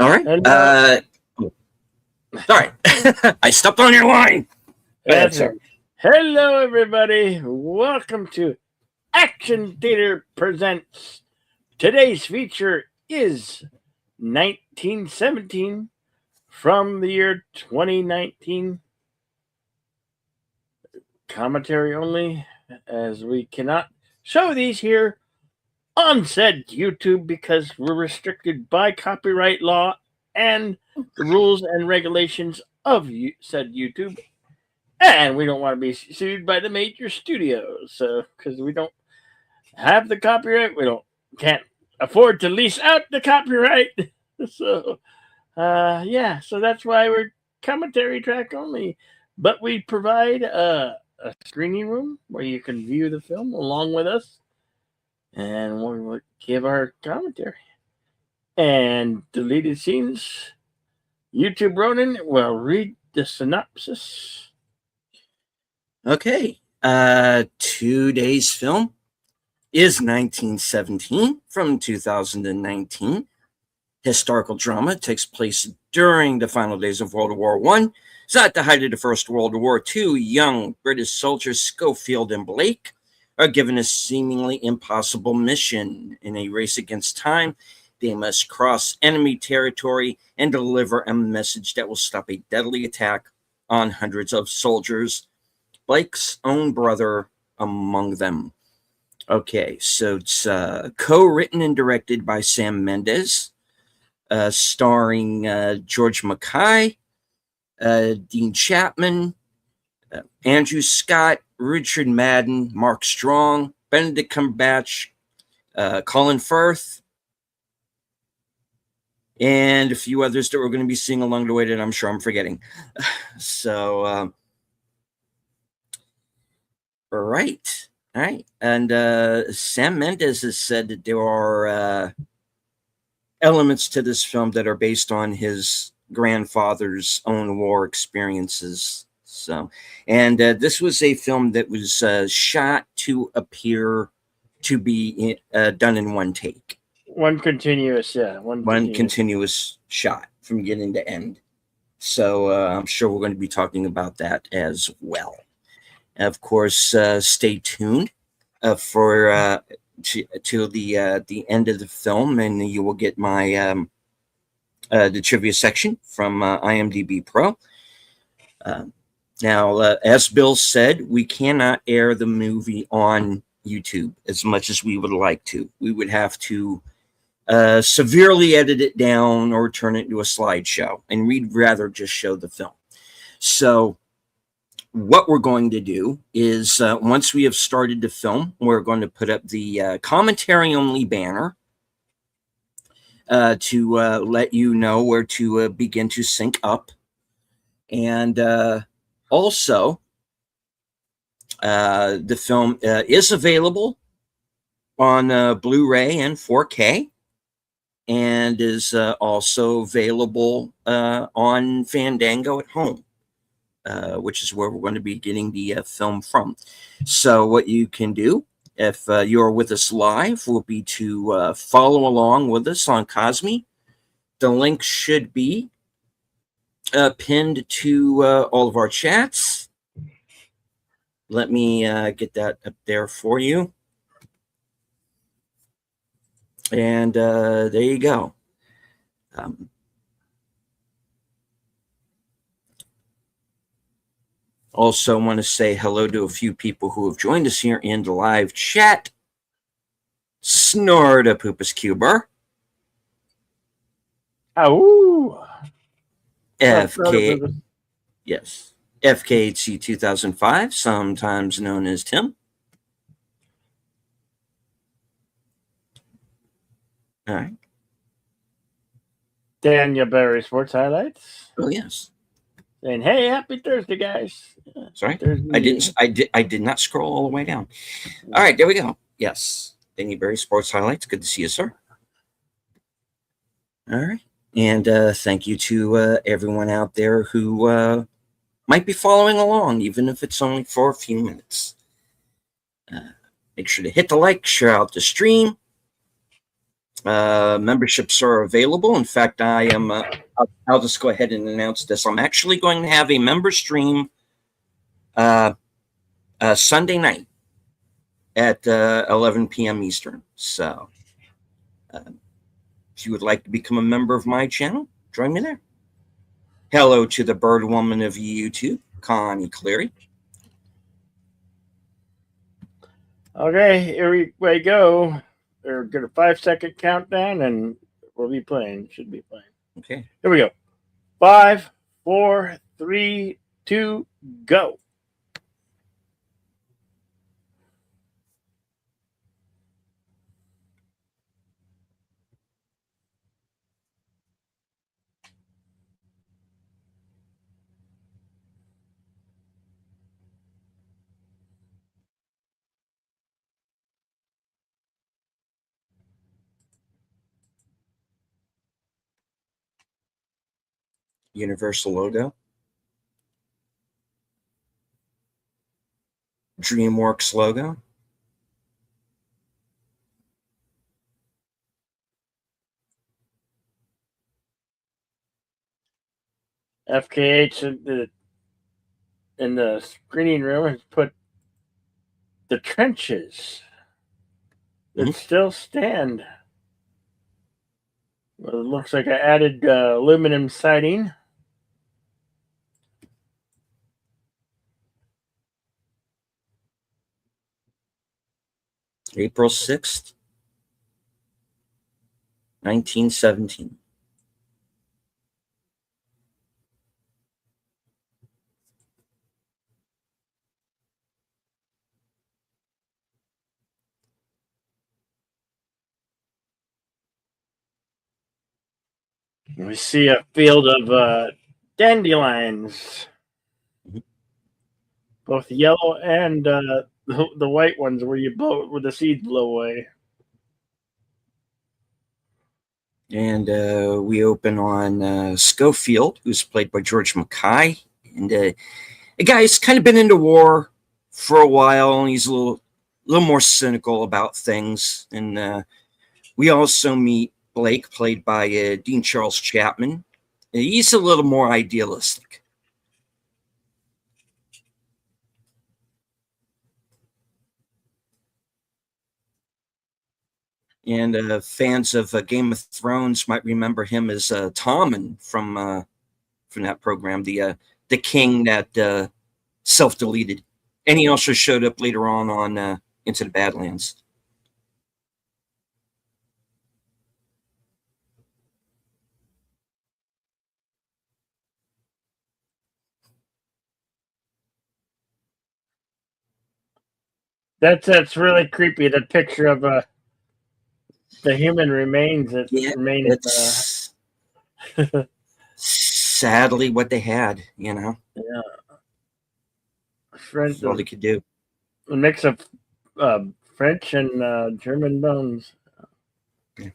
All right. Hello. Sorry. I stepped on your line. That's Sorry. it. Hello, everybody. Welcome to Action Theater Presents. Today's feature is 1917 from the year 2019. Commentary only, as we cannot show these here on said YouTube because we're restricted by copyright law and the rules and regulations of said YouTube. And we don't want to be sued by the major studios, so because we don't have the copyright, can't afford to lease out the copyright. So, so that's why we're commentary track only. But we provide a screening room where you can view the film along with us, and we'll give our commentary. And deleted scenes, YouTube Ronin will read the synopsis. Okay. Today's film is 1917 from 2019. Historical drama. It takes place during the final days of World War I. It's at the height of the First World War. Two young British soldiers, Schofield and Blake, are given a seemingly impossible mission. In a race against time, they must cross enemy territory and deliver a message that will stop a deadly attack on hundreds of soldiers, Blake's own brother among them. Okay, so it's co-written and directed by Sam Mendes, starring George Mackay, Dean Chapman, Andrew Scott, Richard Madden, Mark Strong, Benedict Cumberbatch, Colin Firth, and a few others that we're going to be seeing along the way that I'm sure I'm forgetting. So, all right. And Sam Mendes has said that there are elements to this film that are based on his grandfather's own war experiences. So, and this was a film that was shot to appear to be done in one take. One continuous shot from beginning to end. So I'm sure we're going to be talking about that as well. Of course, stay tuned for to the end of the film, and you will get my the trivia section from IMDb Pro. Now, as Bill said, we cannot air the movie on YouTube as much as we would like to. We would have to severely edit it down or turn it into a slideshow, and we'd rather just show the film. So what we're going to do is once we have started the film, we're going to put up the commentary only banner to let you know where to begin to sync up. And also, the film is available on Blu-ray and 4K, and is also available on Fandango at home. Which is where we're going to be getting the film from. So what you can do, if you're with us live, will be to follow along with us on Cosme. The link should be pinned to all of our chats. Let me get that up there for you. And there you go. Also want to say hello to a few people who have joined us here in the live chat. Snorda Poopus Cuber. Oh. FK. Yes. FKHC 2005, sometimes known as Tim. All right. Daniel Berry Sports Highlights. Oh, yes. And hey, happy Thursday, guys. Sorry, I did not scroll all the way down. All right, there we go. Yes, Danny Berry Sports Highlights. Good to see you, sir. All right, and thank you to everyone out there who might be following along, even if it's only for a few minutes. Make sure to hit the like, share out the stream, Memberships are available. In fact, I am. I'll just go ahead and announce this. I'm actually going to have a member stream Sunday night at 11 p.m. Eastern. So, if you would like to become a member of my channel, join me there. Hello to the bird woman of YouTube, Connie Cleary. Okay, here we go. We're gonna 5-second countdown, and we'll be playing. Should be playing. Okay. Here we go. 5, 4, 3, 2, go. Universal logo. DreamWorks logo. FKH in the screening room has put the trenches that still stand. Well, it looks like I added aluminum siding. April 6th, 1917. We see a field of dandelions, both yellow and the white ones where the seeds blow away. And we open on Schofield, who's played by George Mackay. And the guy's kind of been into war for a while, and he's a little more cynical about things. And we also meet Blake, played by Dean Charles Chapman. He's a little more idealistic. And fans of Game of Thrones might remember him as Tommen from that program, the king that self-deleted. And he also showed up later on Into the Badlands. That's really creepy. The picture of the human remains that remain. It's sadly what they had, you know. Yeah. That's all they could do. A mix of French and German bones. Yeah.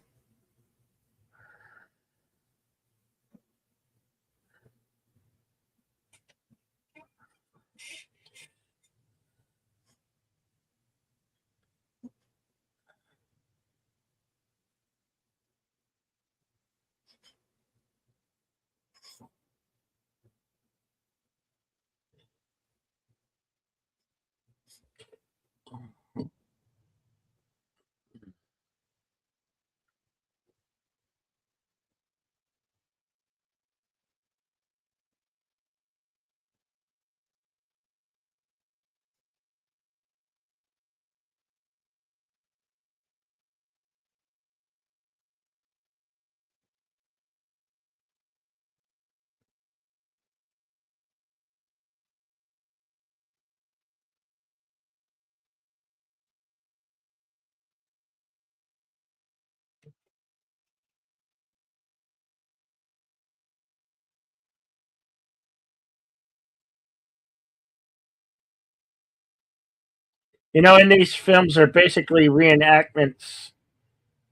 You know, and these films are basically reenactments,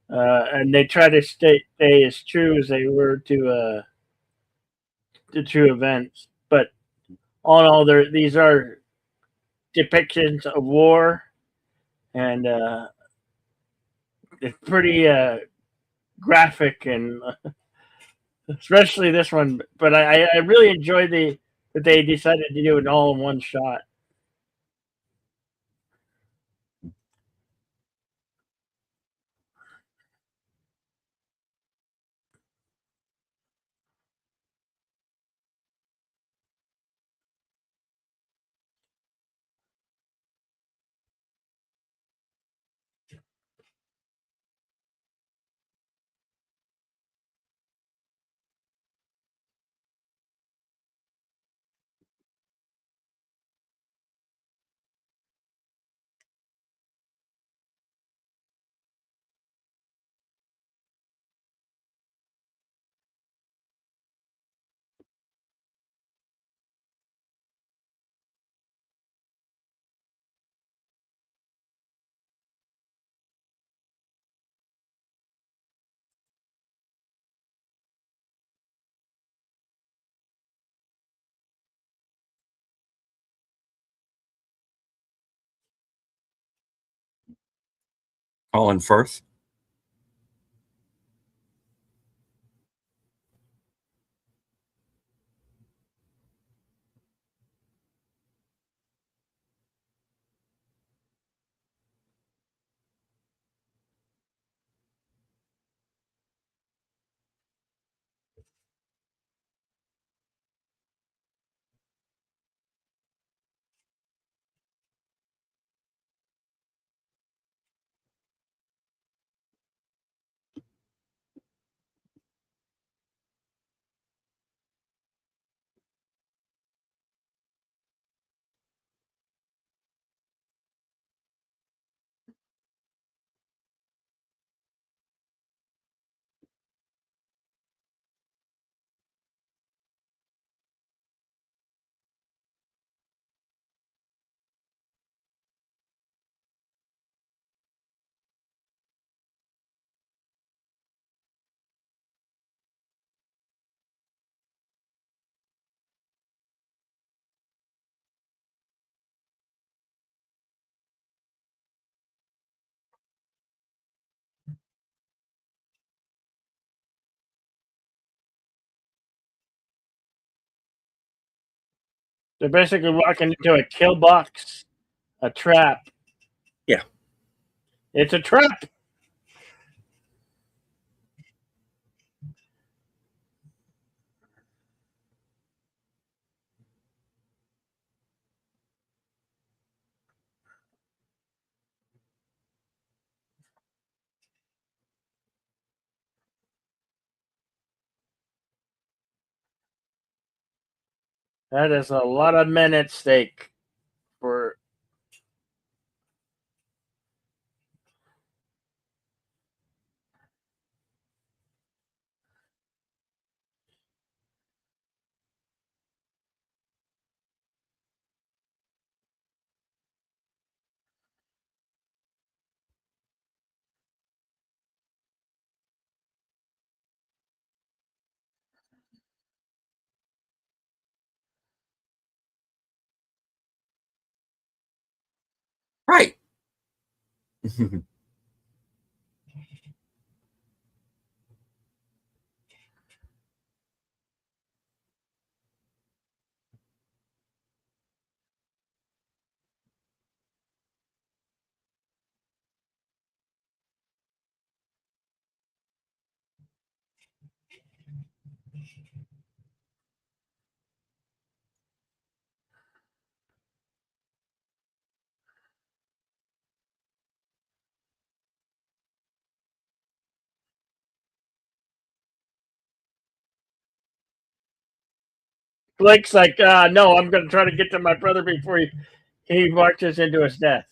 and they try to stay as true as they were to true events. But all in all, these are depictions of war, and it's pretty graphic and especially this one. But I really enjoyed that they decided to do it all in one shot. Colin Firth. They're basically walking into a kill box, a trap. Yeah. It's a trap. That is a lot of men at stake for Right. Blake's like, no, I'm going to try to get to my brother before he marches into his death.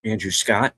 Andrew Scott.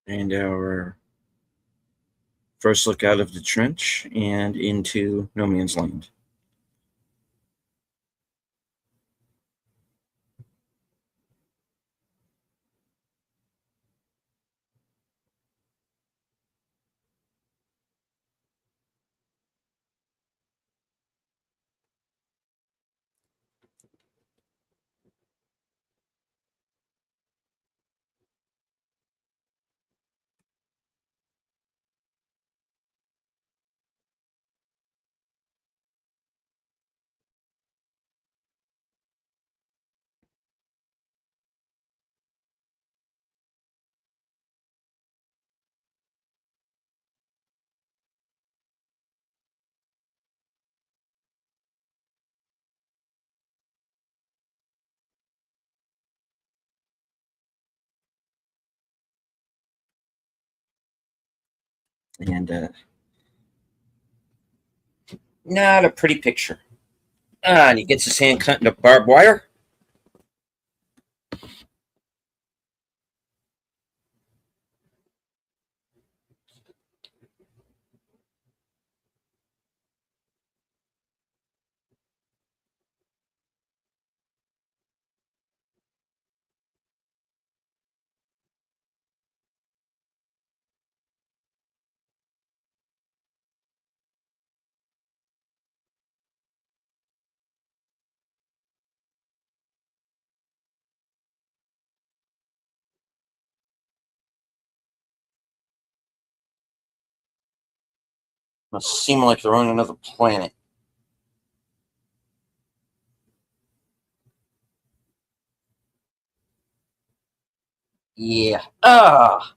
And our first look out of the trench and into no man's land. And not a pretty picture. And he gets his hand cut into barbed wire. Must seem like they're on another planet. Yeah. Ah!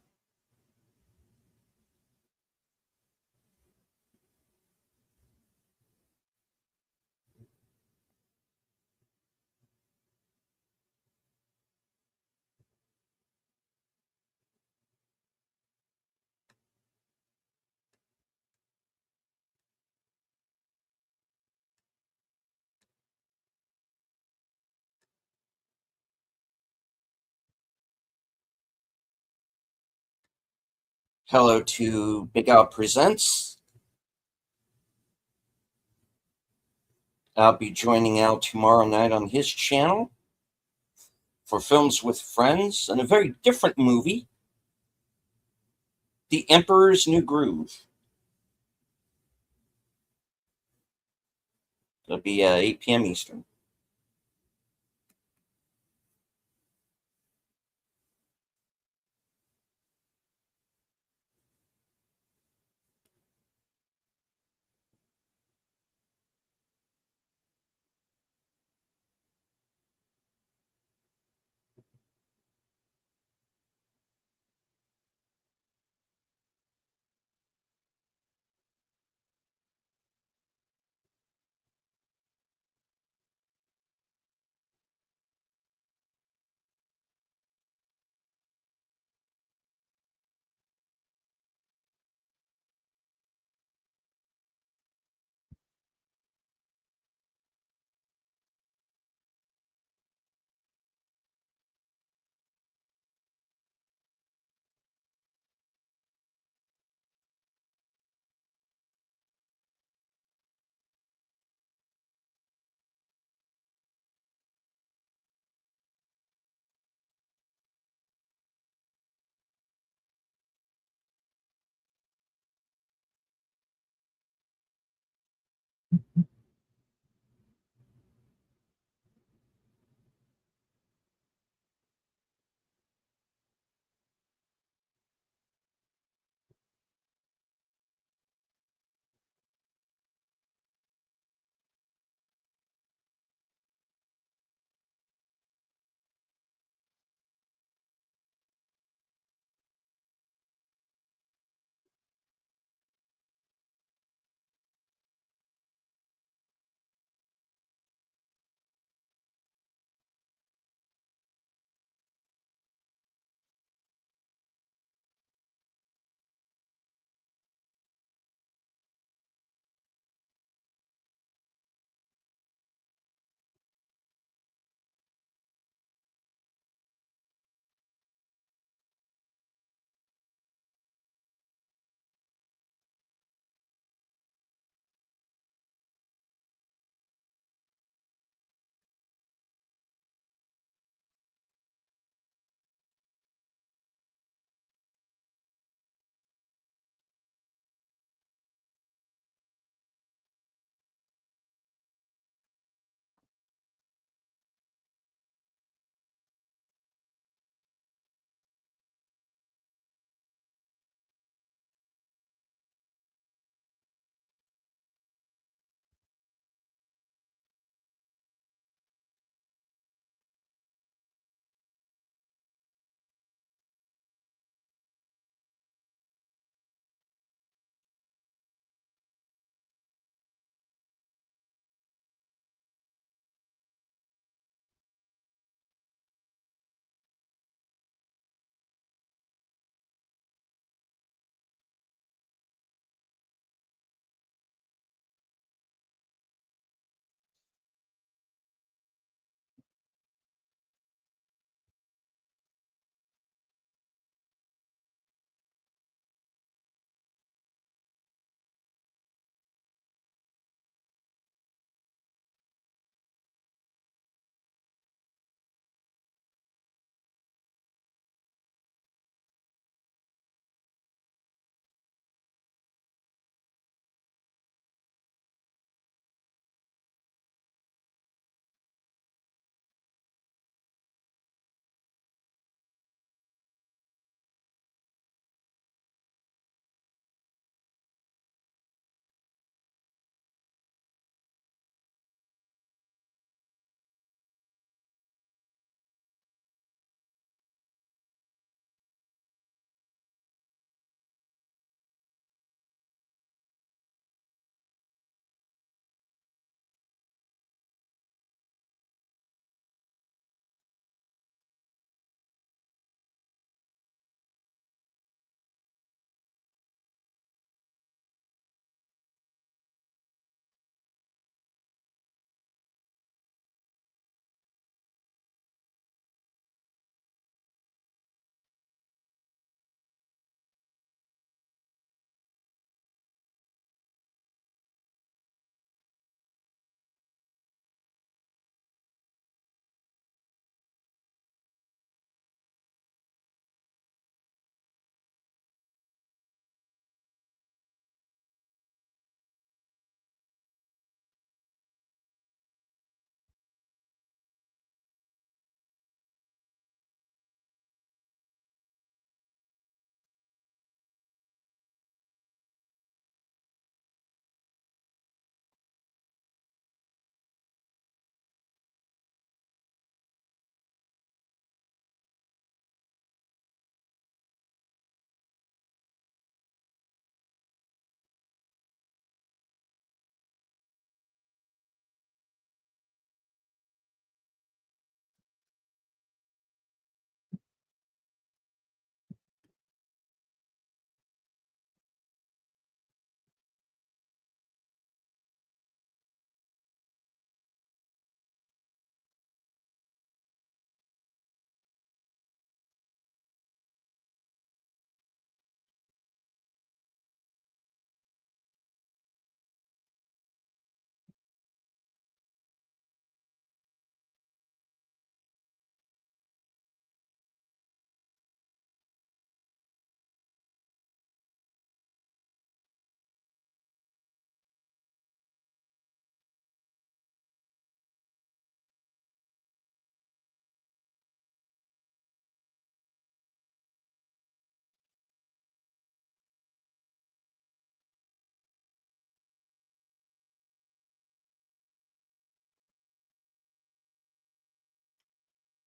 Hello to Big Al Presents. I'll be joining Al tomorrow night on his channel for Films with Friends and a very different movie, The Emperor's New Groove. It'll be 8 p.m. Eastern.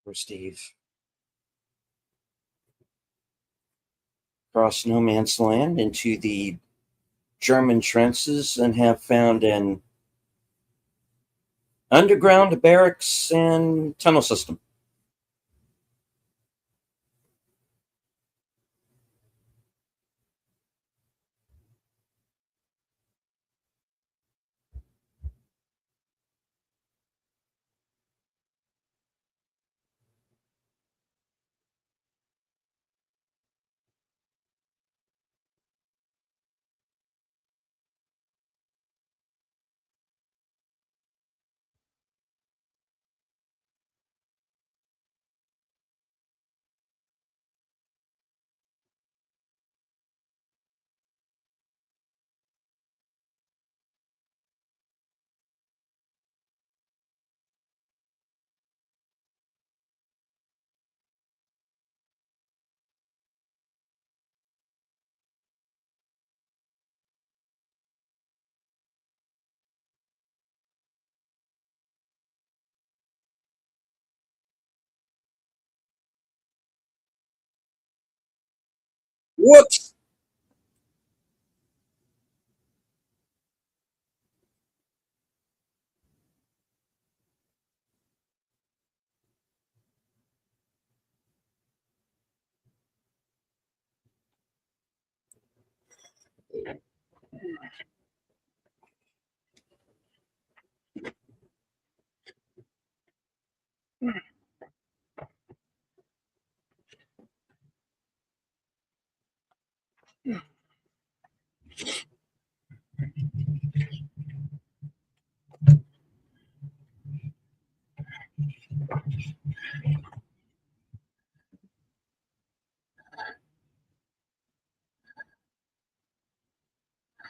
for Steve. Cross no man's land into the German trenches and have found an underground barracks and tunnel system. Whoops!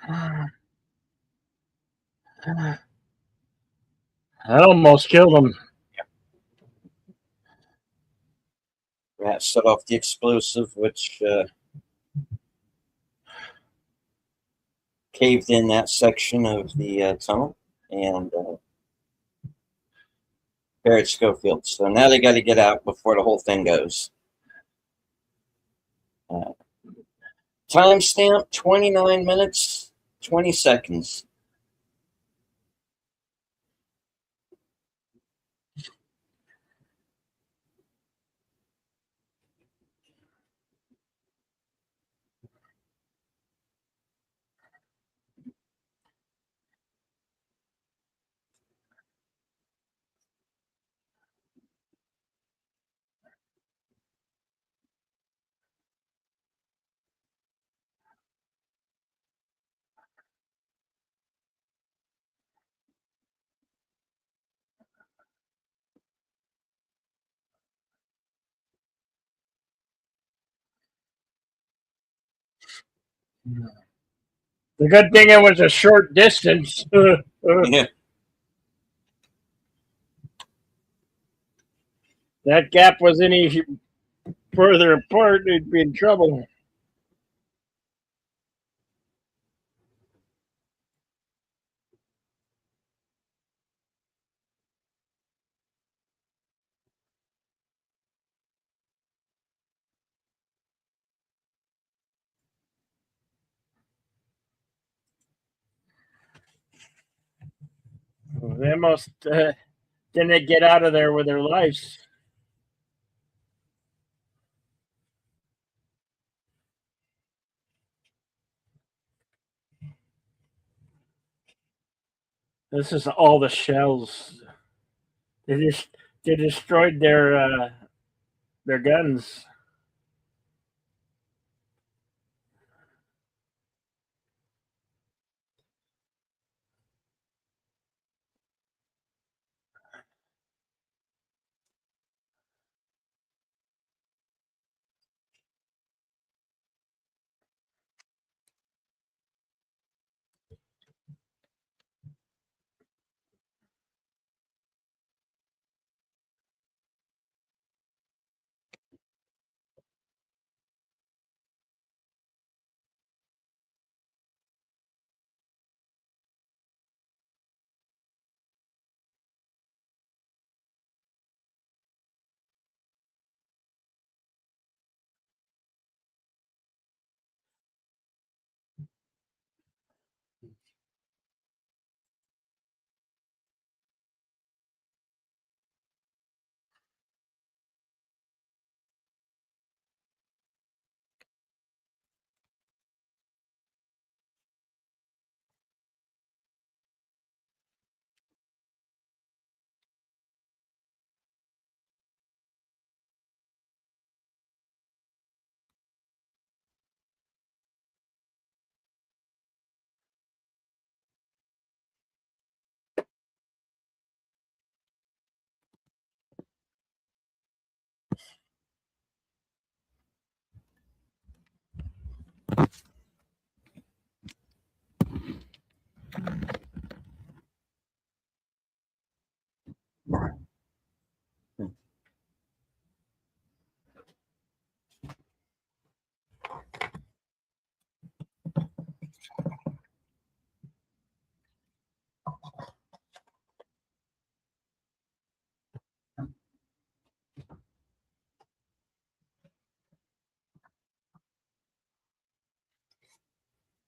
I almost killed him. Rat set off the explosive, which caved in that section of the tunnel and buried Schofield. So now they got to get out before the whole thing goes. Timestamp 29 minutes, 20 seconds. The good thing it was a short distance. Yeah. That gap was any further apart, we'd be in trouble. They almost didn't get out of there with their lives. This is all the shells. They destroyed their guns.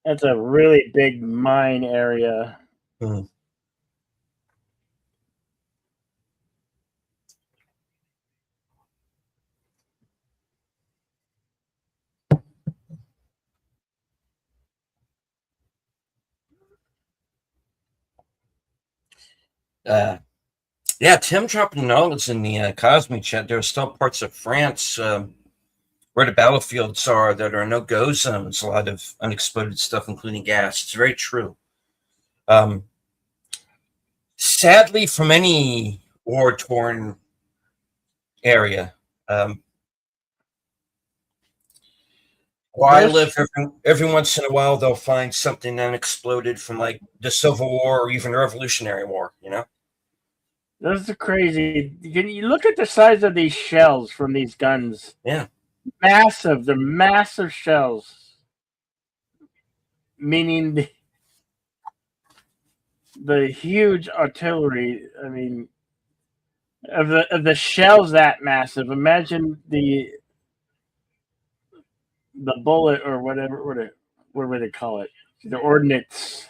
That's a really big mine area. Hmm. Uh, yeah, Tim dropping knowledge in the Cosme chat. There are still parts of France where the battlefields are that are no-go zones. A lot of unexploded stuff, including gas. It's very true. Um, Sadly, from any war-torn area, um, where I This live, every once in a while they'll find something unexploded from like the Civil War or even the Revolutionary War. You know? this is crazy. Can you look at the size of these shells from these guns? Yeah. Massive. They're massive shells. Meaning the huge artillery. I mean, of the shells that massive. Imagine the bullet or whatever they call it, the ordnance.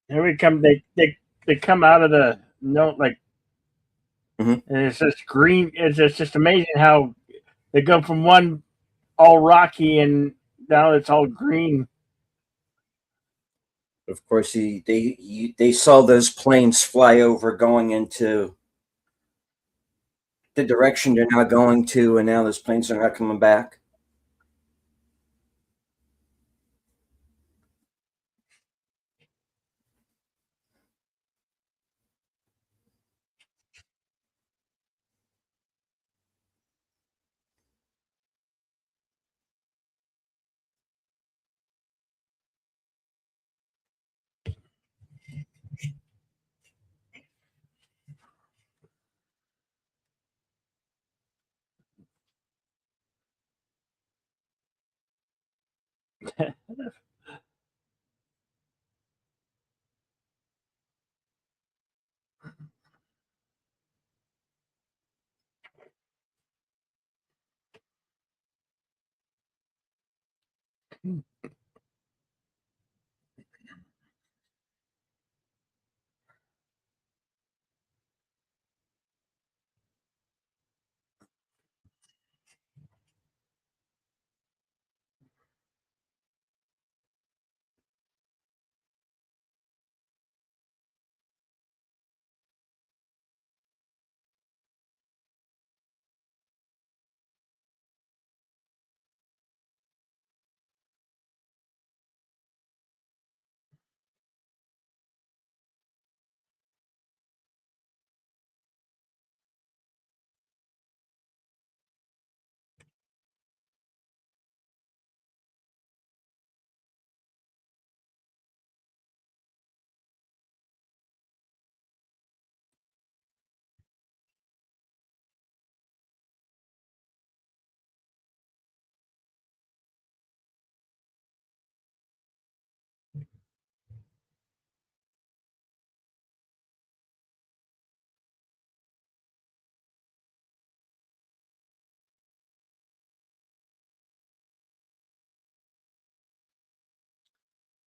Here we come. They come out of the no like, Mhm. and it's just green. It's just amazing how they go from one all rocky and now it's all green. Of course, they saw those planes fly over going into the direction they're not going to, and now those planes are not coming back.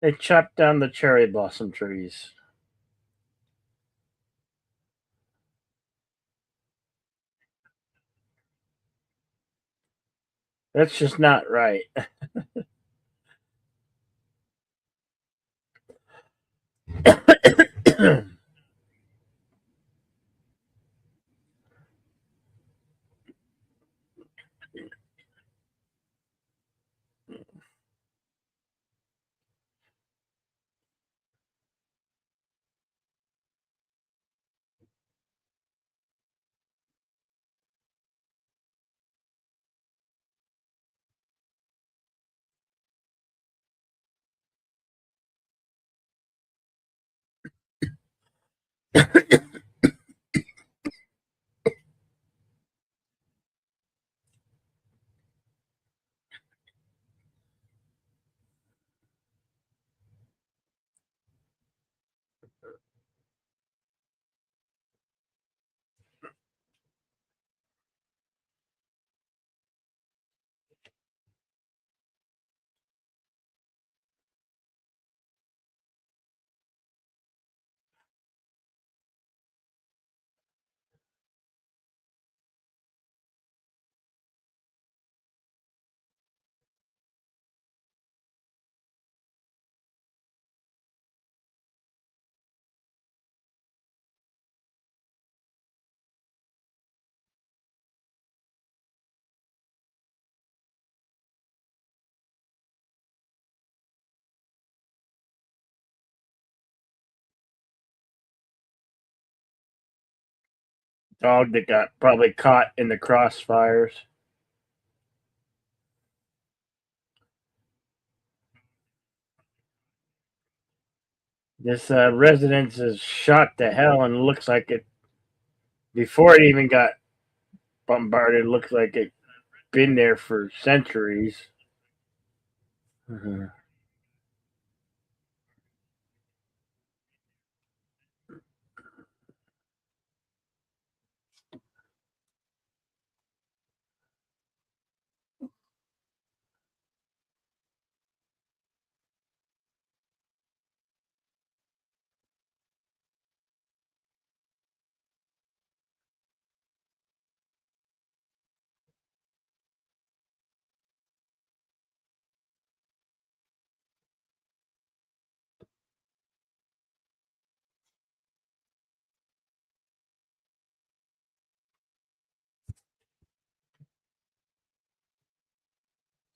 They chopped down the cherry blossom trees. That's just not right. Dog that got probably caught in the crossfires. This residence is shot to hell and looks like it, before it even got bombarded, looks like it been there for centuries. Mhm.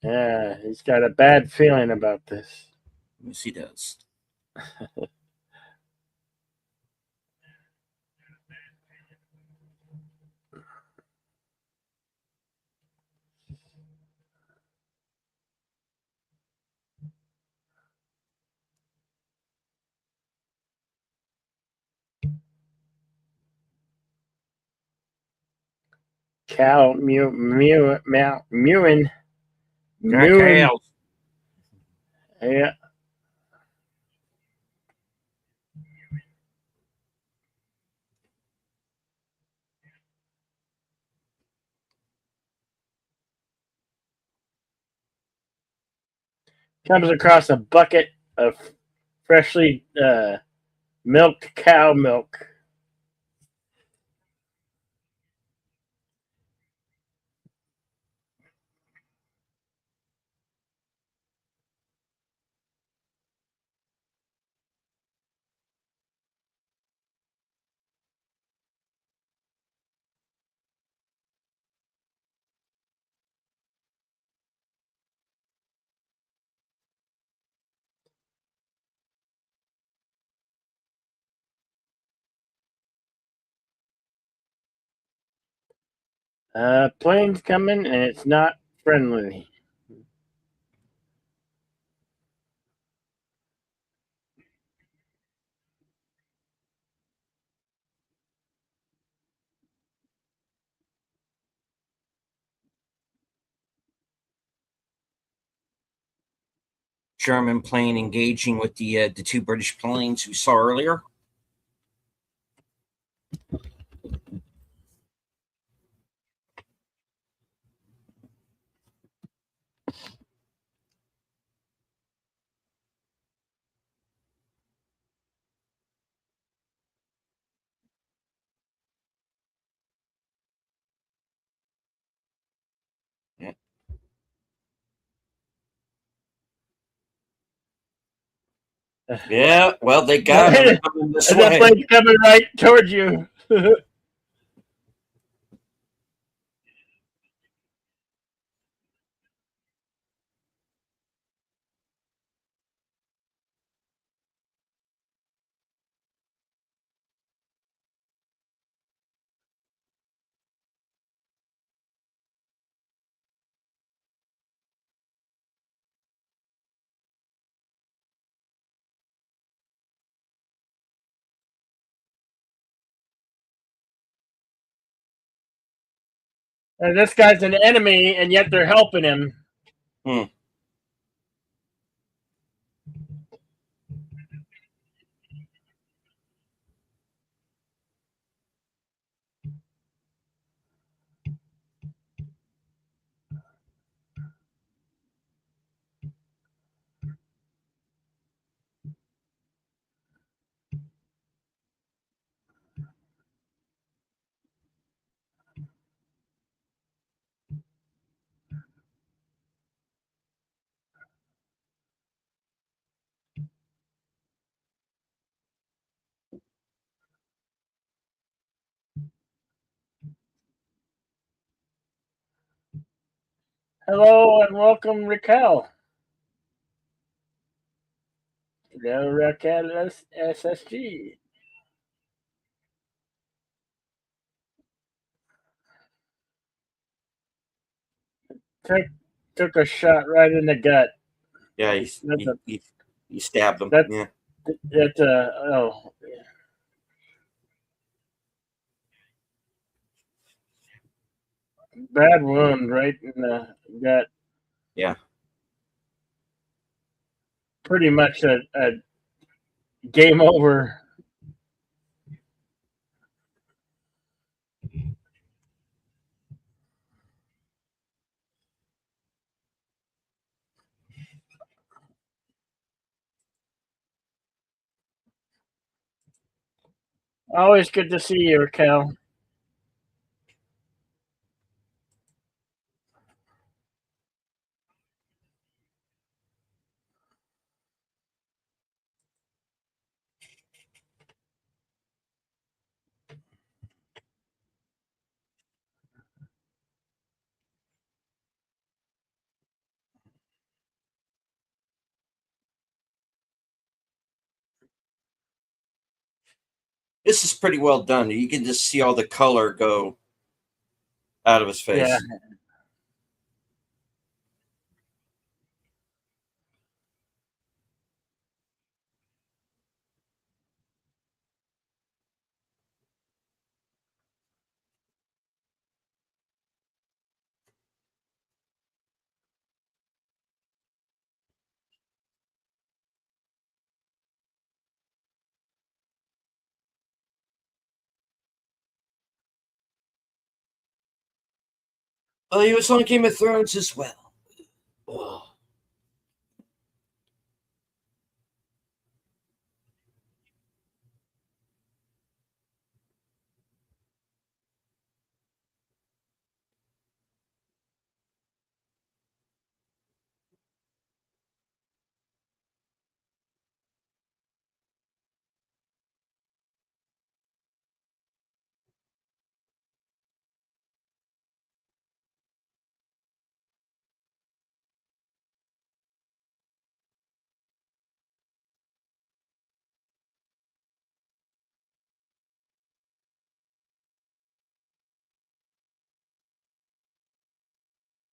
Yeah, he's got a bad feeling about this. Yes, he does. Cal mewing. Jackals. Yeah, comes across a bucket of freshly milked cow milk. Plane's coming and it's not friendly. German plane engaging with the two British planes we saw earlier. Yeah, well, they got him coming this And that way. blade's coming right towards you. And this guy's an enemy, and yet they're helping him. Hmm. Hello and welcome, Raquel. Hello, Raquel SSG. Took, took a shot right in the gut. Yeah, That's a, he stabbed him. that, Yeah. that, oh, bad wound right in the gut. Yeah. Pretty much a game over. Always good to see you, Raquel. This is pretty well done. You can just see all the color go out of his Yeah. face. Oh, he was on Game of Thrones as well. Oh.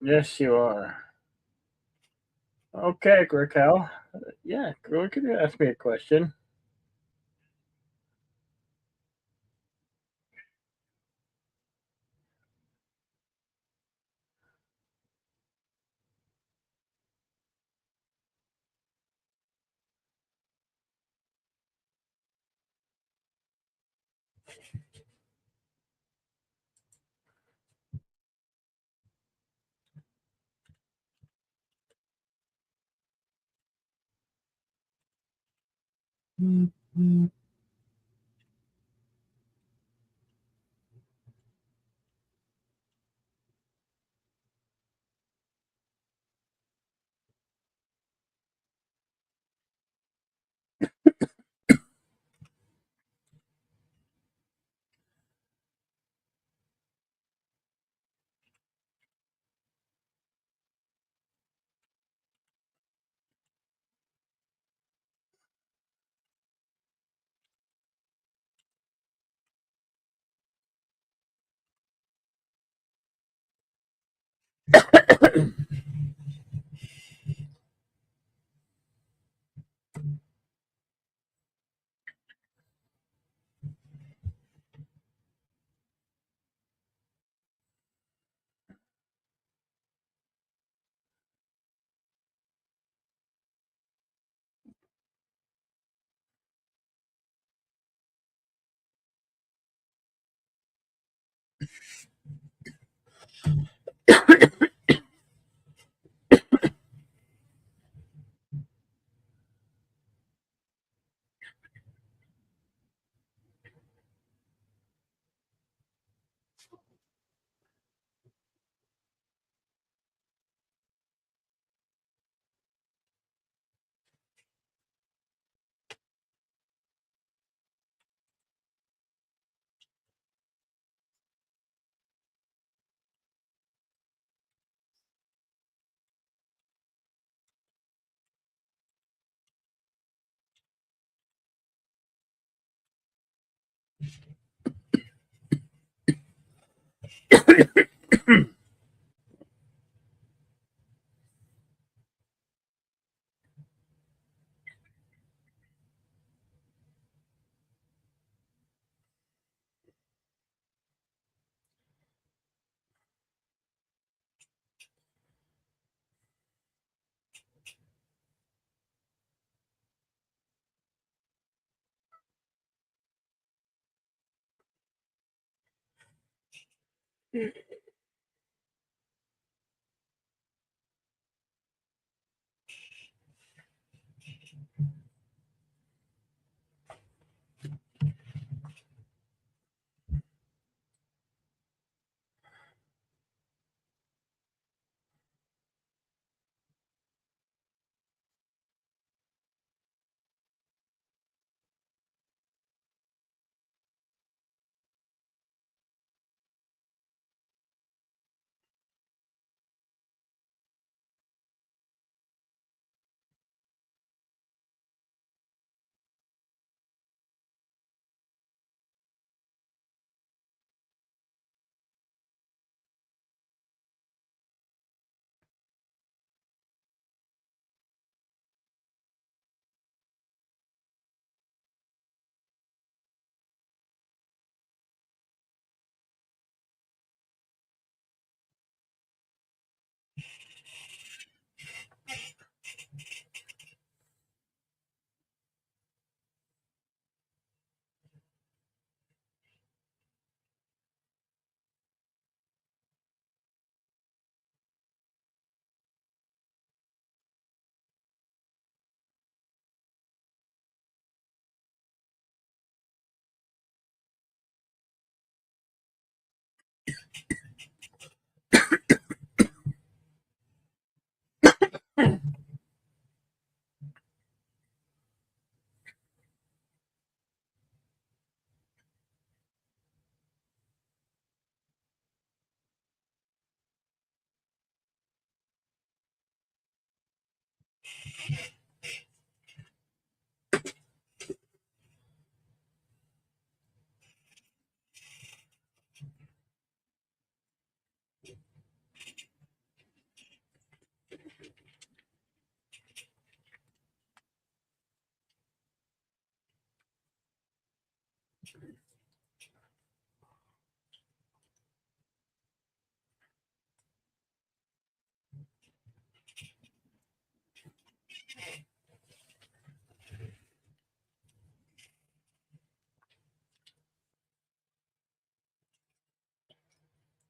Yes, you are. Okay, Raquel. Yeah, go could you ask me a question?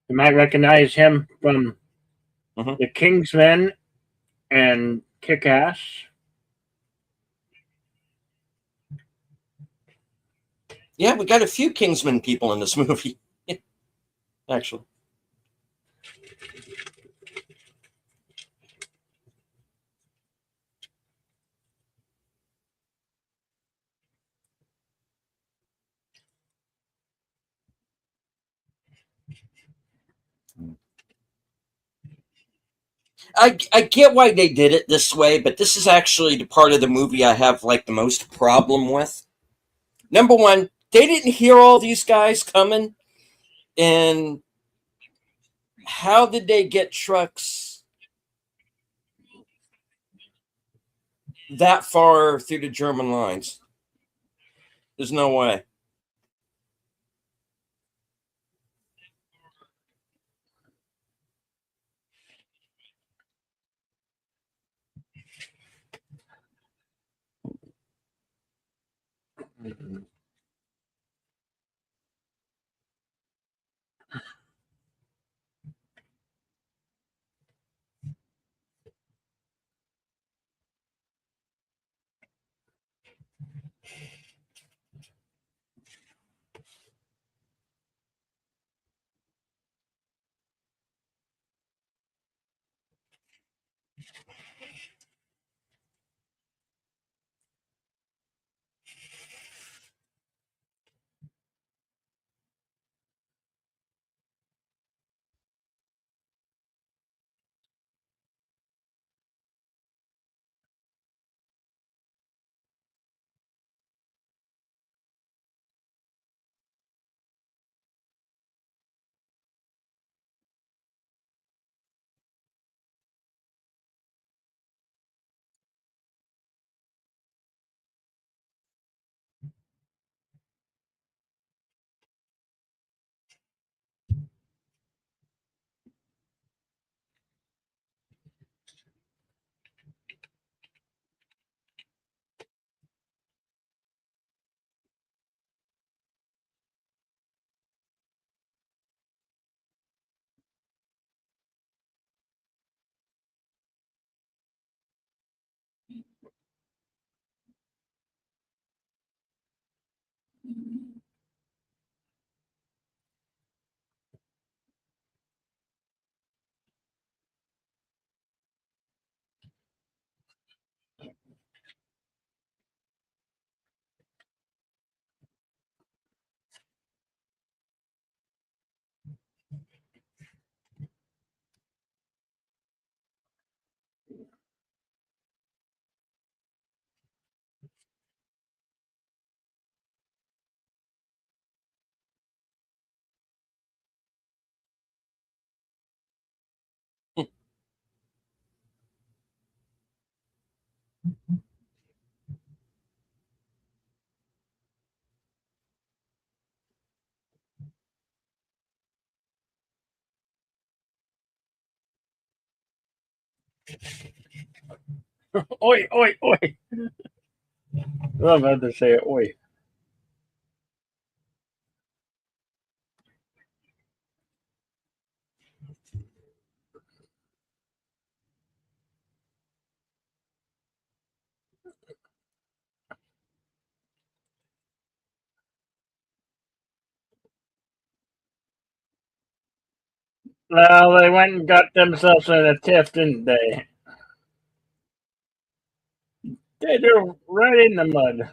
You might recognize him from Mhm. The Kingsman and Kick Ass. Yeah, we got a few Kingsman people in this movie, actually. I get why they did it this way, but this is actually the part of the movie I have like the most problem with. Number one, they didn't hear all these guys coming, and how did they get trucks that far through the German lines. There's no way. Oi, oi, oi. I've had to say it, oi. Well, they went and got themselves in a tiff, didn't they? They're right in the mud.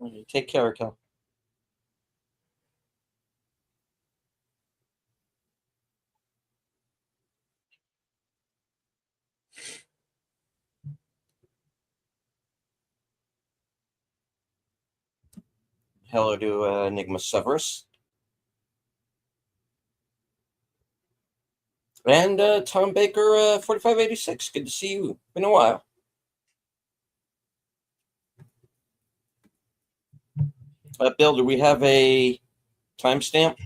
Okay, take care, Kel. Hello to Enigma Severus. And Tom Baker, 4586. Good to see you. Been a while. Bill, do we have a timestamp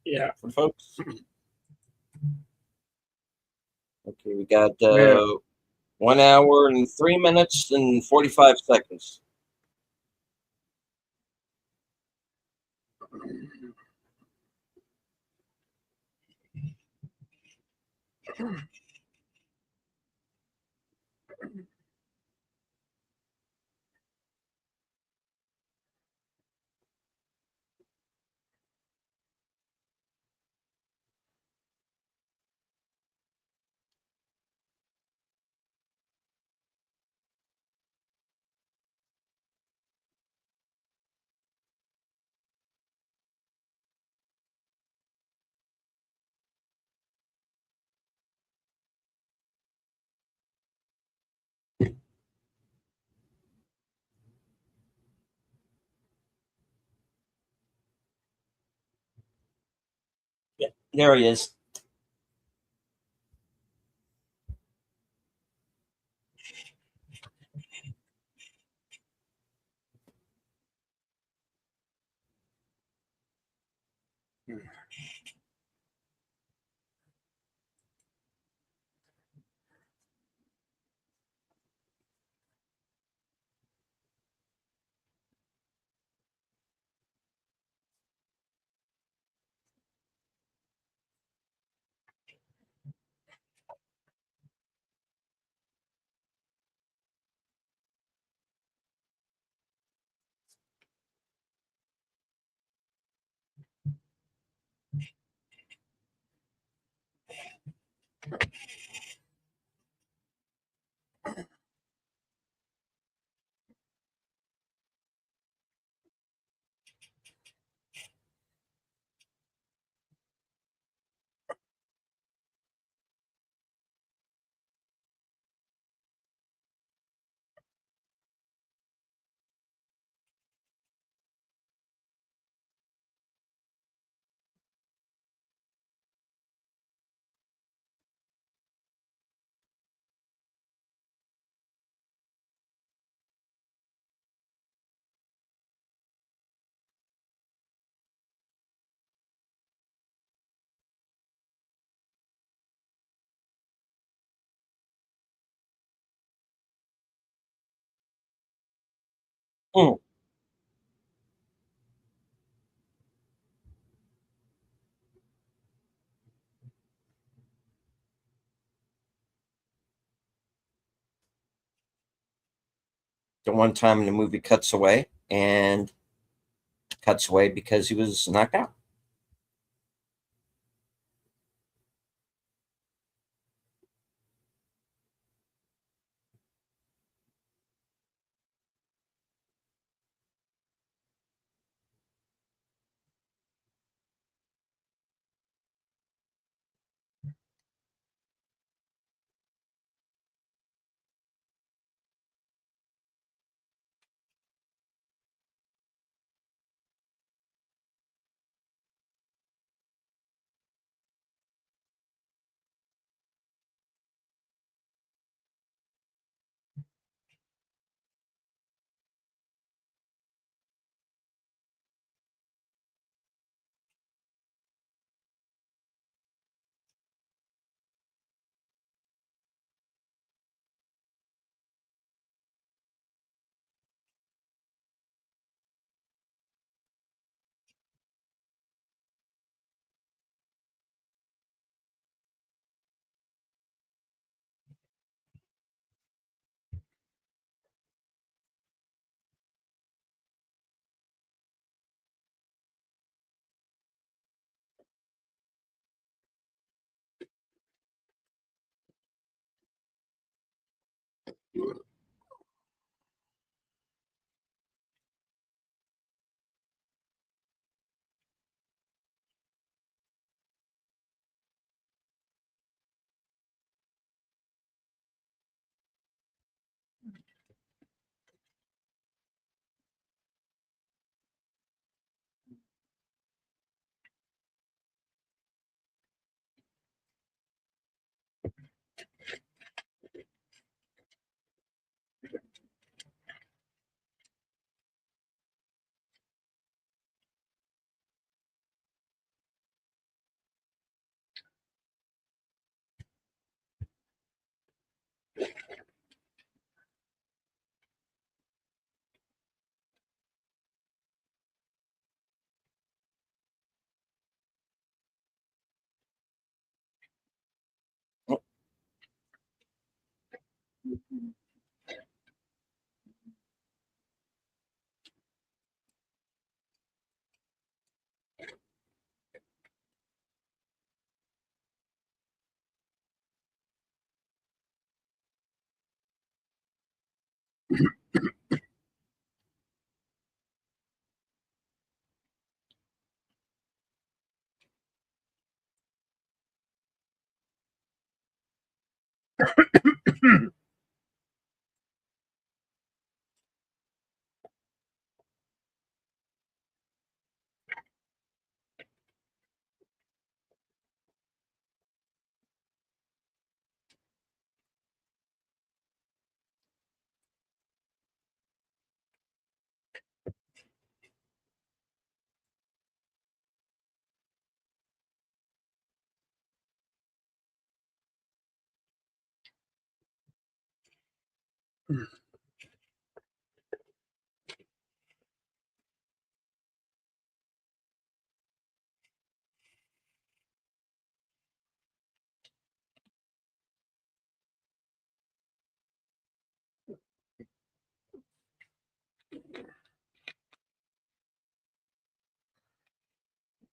Yeah. for folks? Okay, we got Yeah. 1 hour and 3 minutes and 45 seconds. Yeah, there he is. Mm. The one time in the movie cuts away and cuts away because he was knocked out.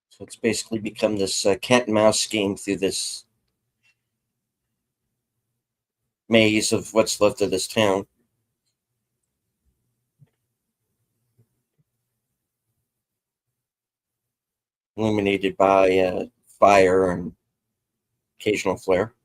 So it's basically become this cat and mouse game through this maze of what's left of this town, illuminated by fire and occasional flare.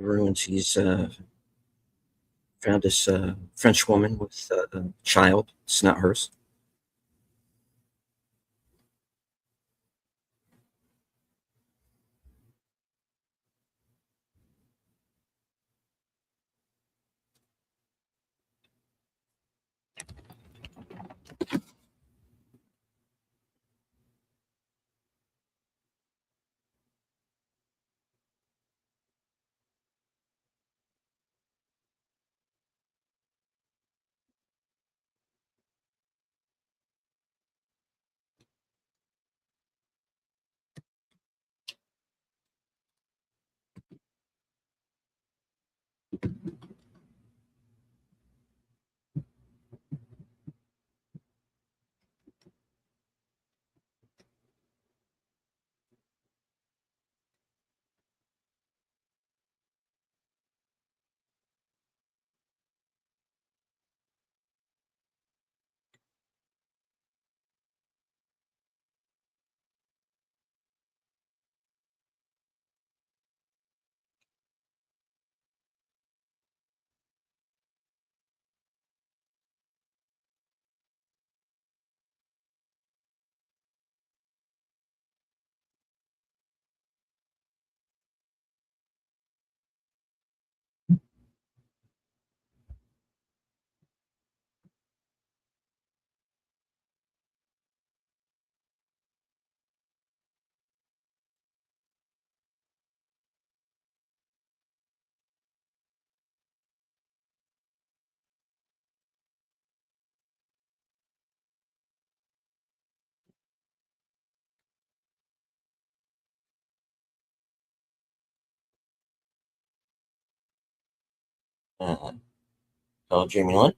ruins. He's found this French woman with a child. It's not hers. Uh, oh, Jamie Lynn.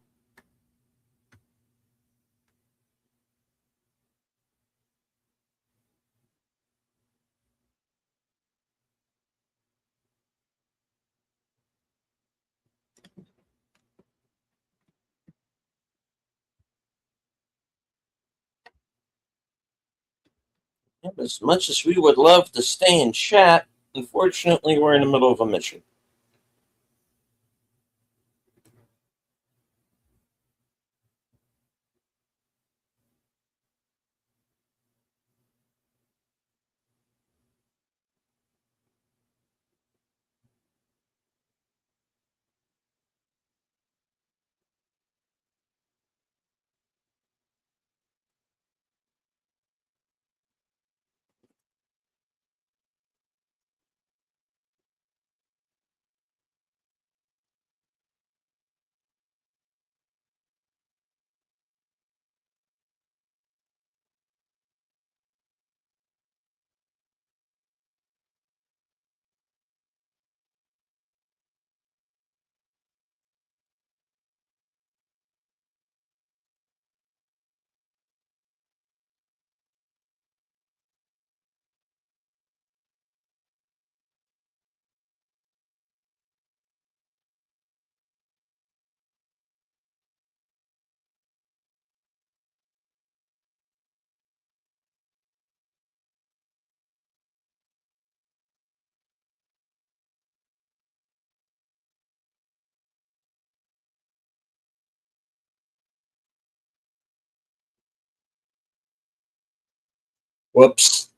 Yep, as much as we would love to stay and chat, unfortunately, we're in the middle of a mission. Whoops.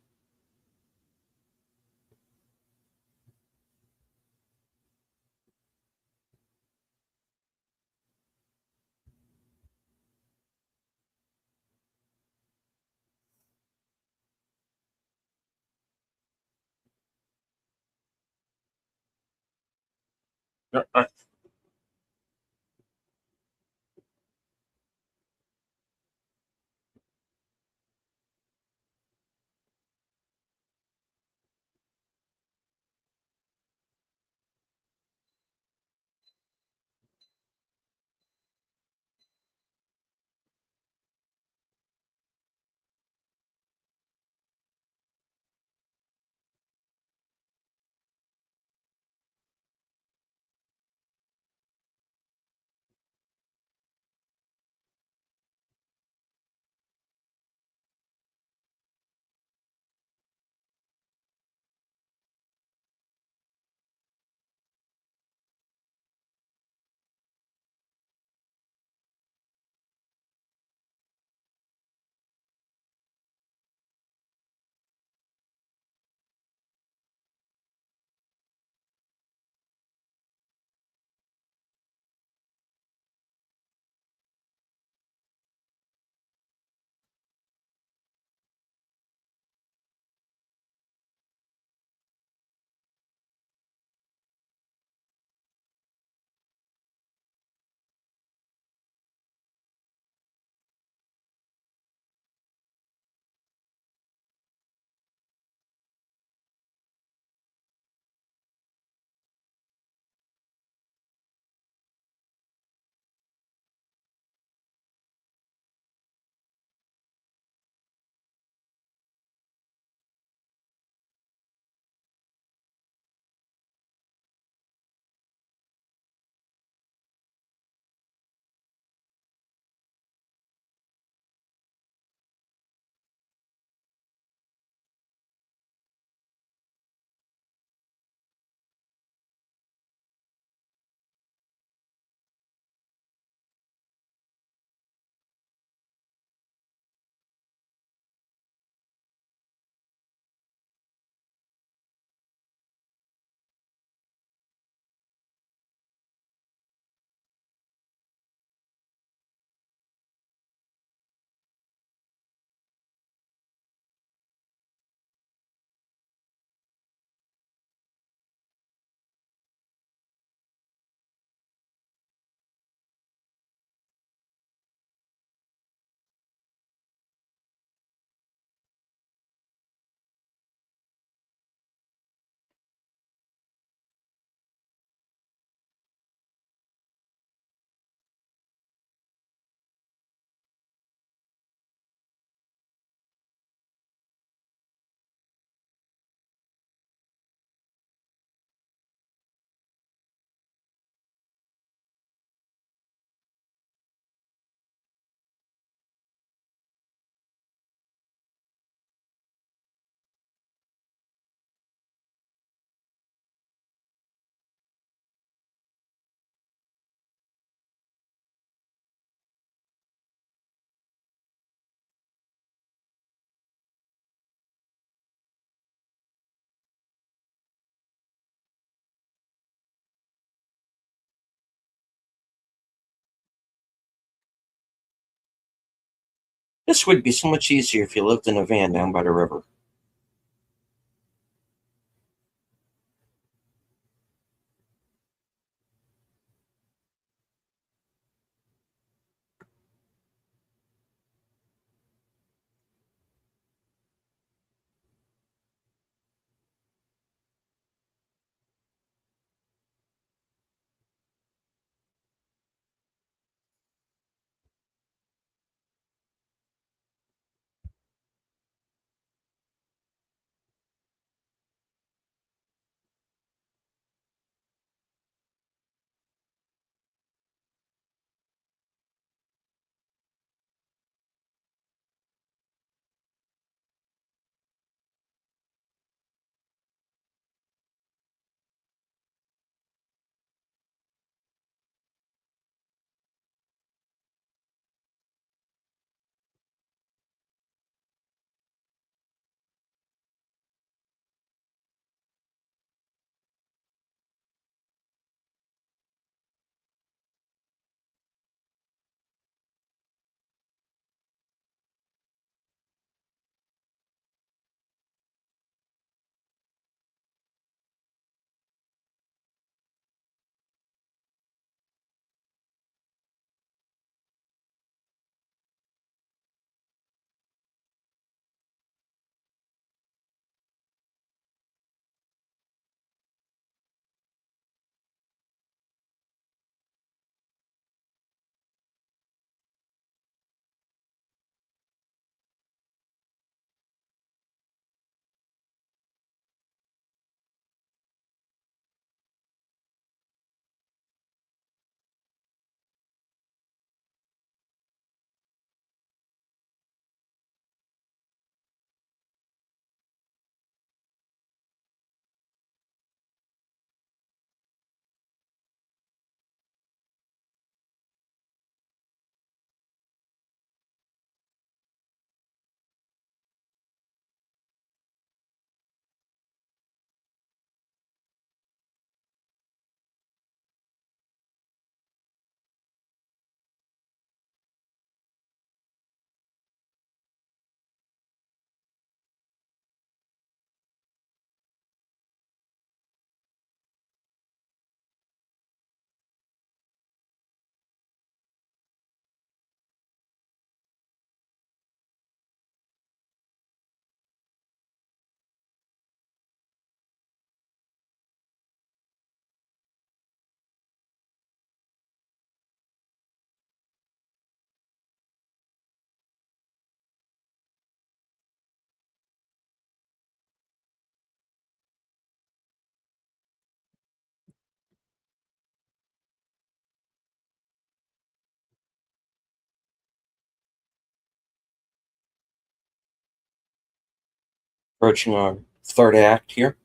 This would be so much easier if you lived in a van down by the river. Approaching our third act here.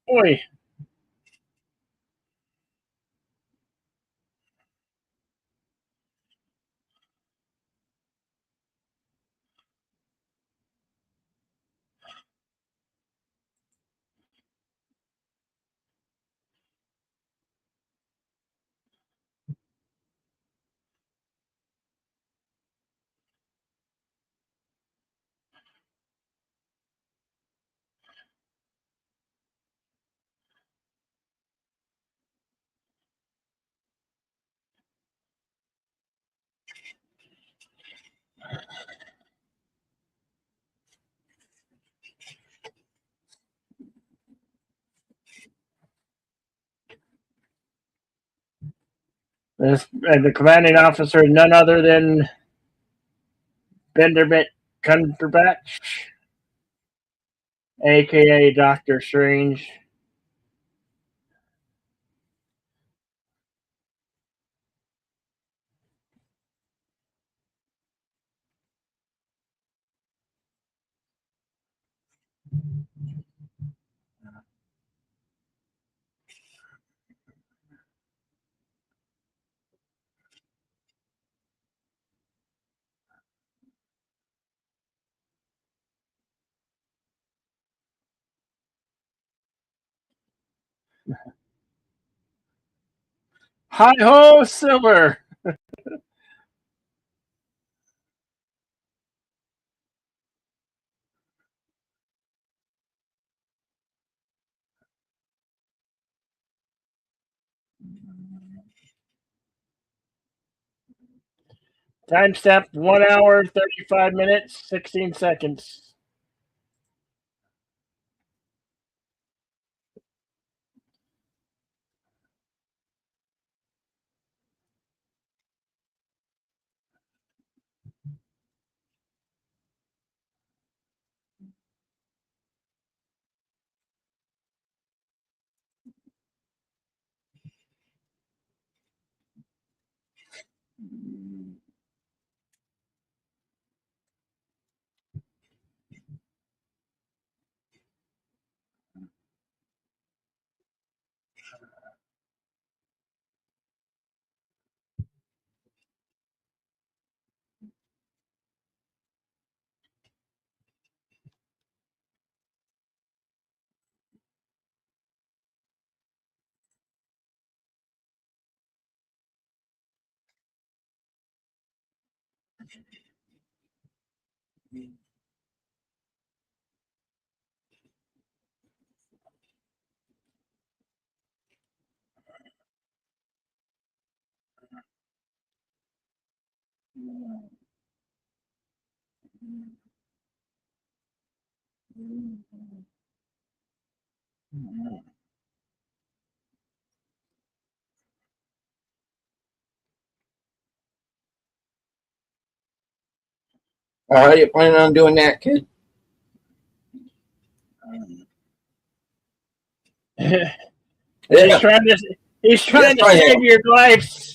Boy, the commanding officer, none other than Bendermit Cumberbatch, aka Doctor Strange. Hi ho, Silver! Time step 1 hour, 35 minutes, 16 seconds. How are you planning on doing that, kid? He's trying to Yes, save your life.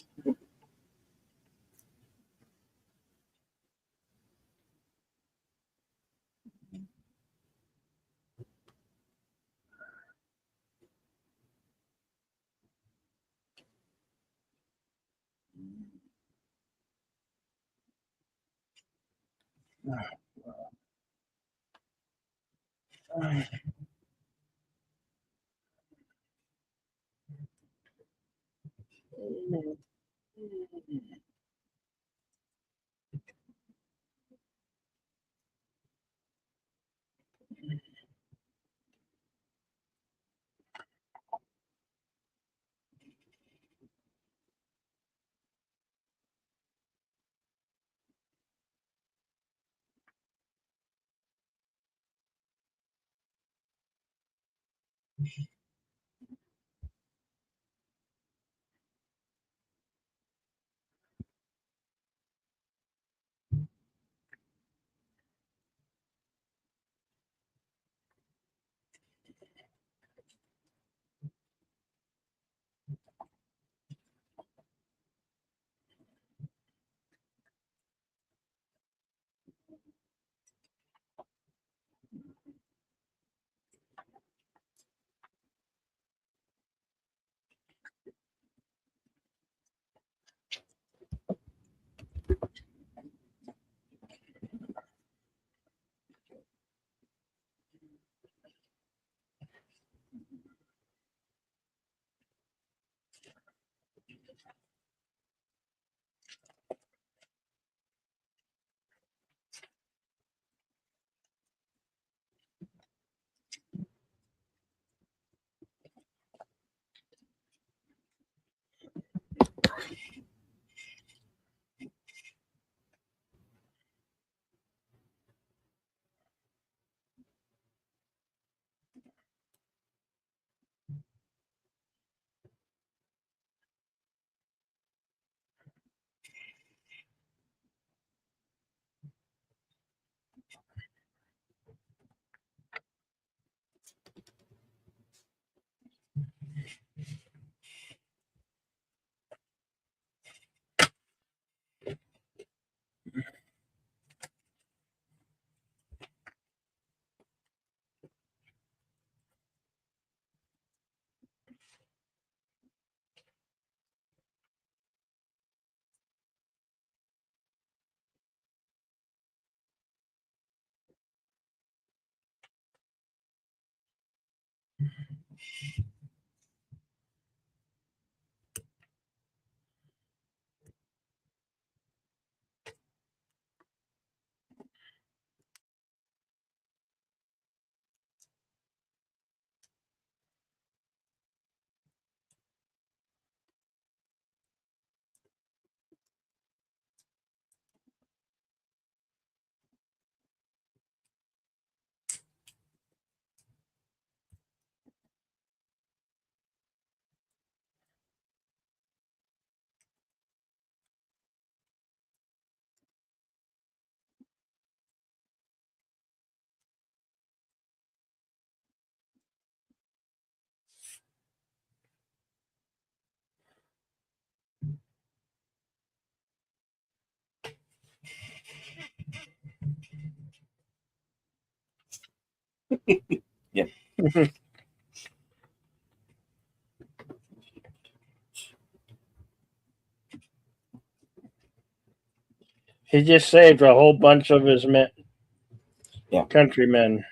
Yeah. He just saved a whole bunch of his Yeah. countrymen.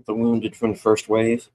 The wounded from the first wave.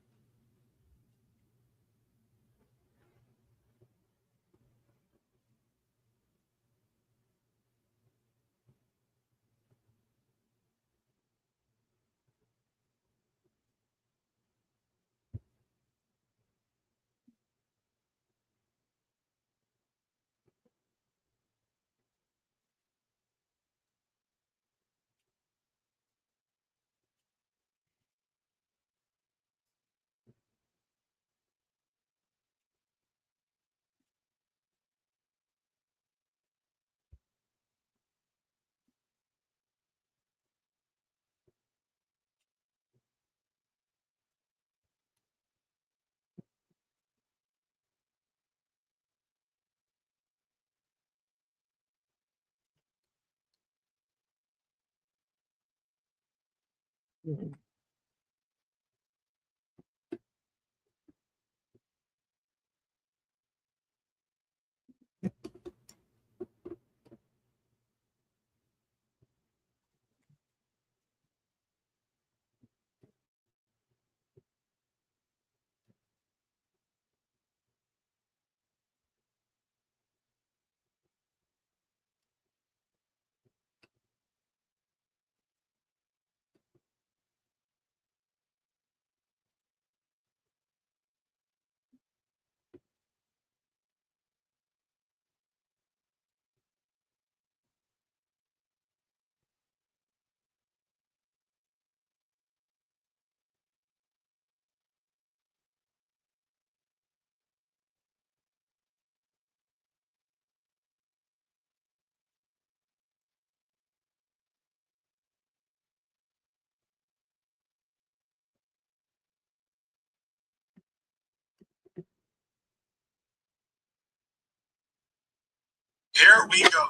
Here we go.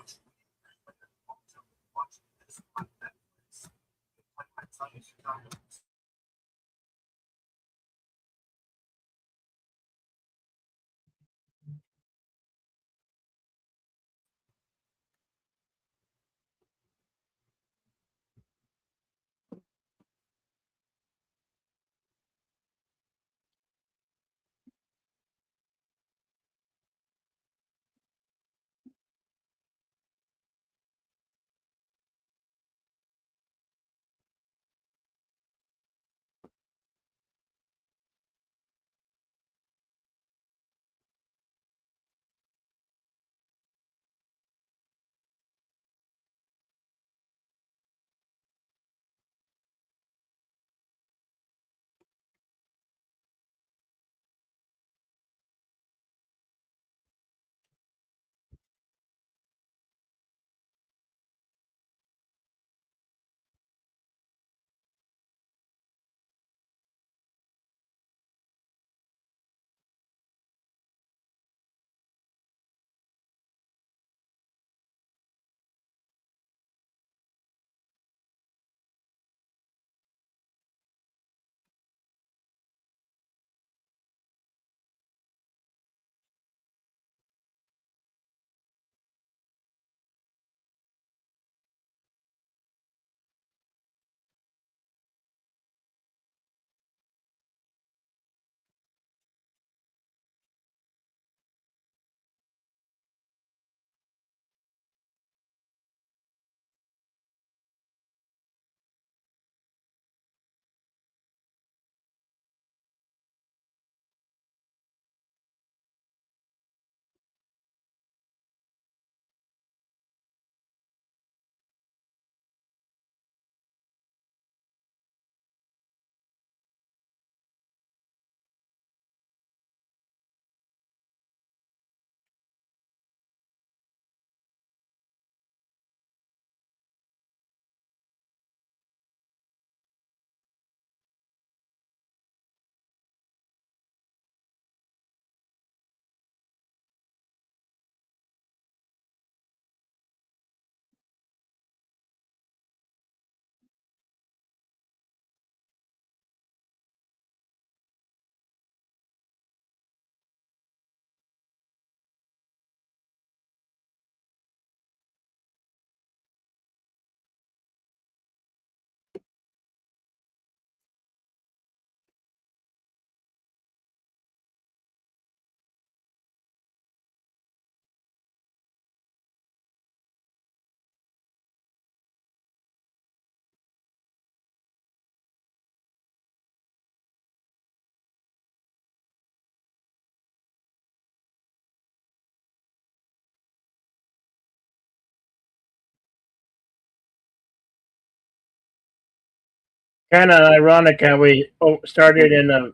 Kind of ironic how we started in a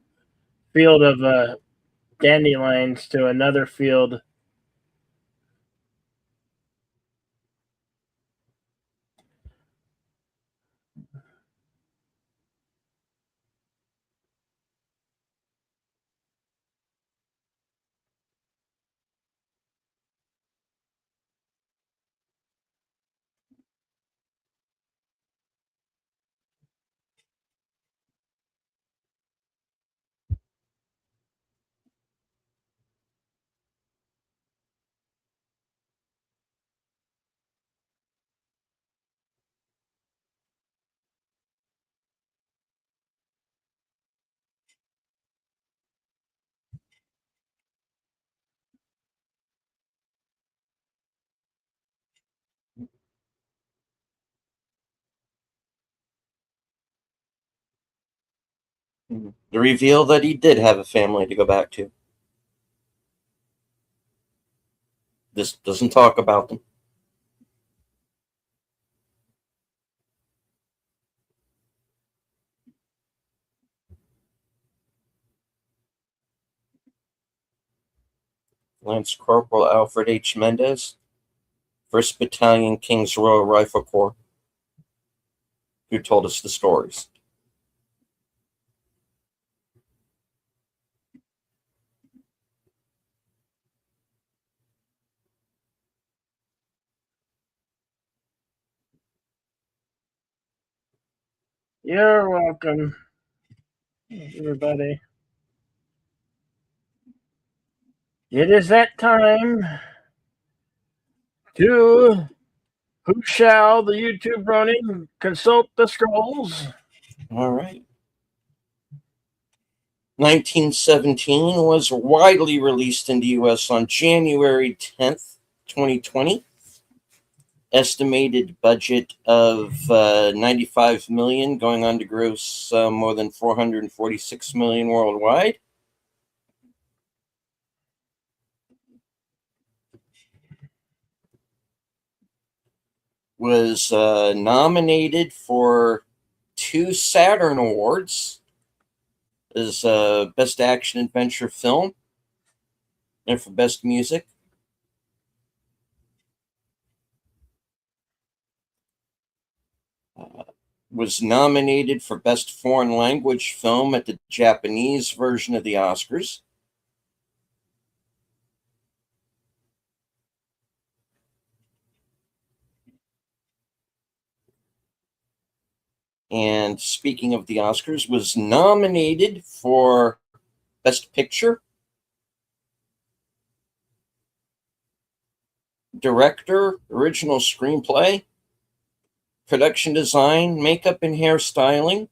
field of dandelions to another field. The reveal that he did have a family to go back to. This doesn't talk about them. Lance Corporal Alfred H. Mendez, 1st Battalion King's Royal Rifle Corps, who told us the stories. You're welcome, everybody. It is that time to who shall the YouTube running consult the scrolls. All right. 1917 was widely released in the US on January 10th, 2020. Estimated budget of 95 million, going on to gross more than 446 million worldwide. Was nominated for 2 Saturn Awards as Best Action Adventure Film and for Best Music. Was nominated for Best Foreign Language Film at the Japanese version of the Oscars. And speaking of the Oscars, was nominated for Best Picture, Director, Original Screenplay, Production Design, Makeup and Hairstyling,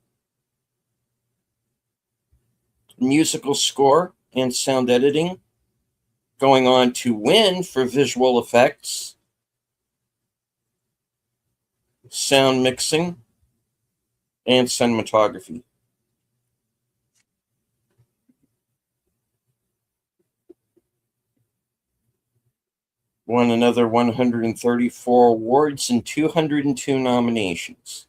Musical Score, and Sound Editing. Going on to win for Visual Effects, Sound Mixing, and Cinematography. Won another 134 awards and 202 nominations.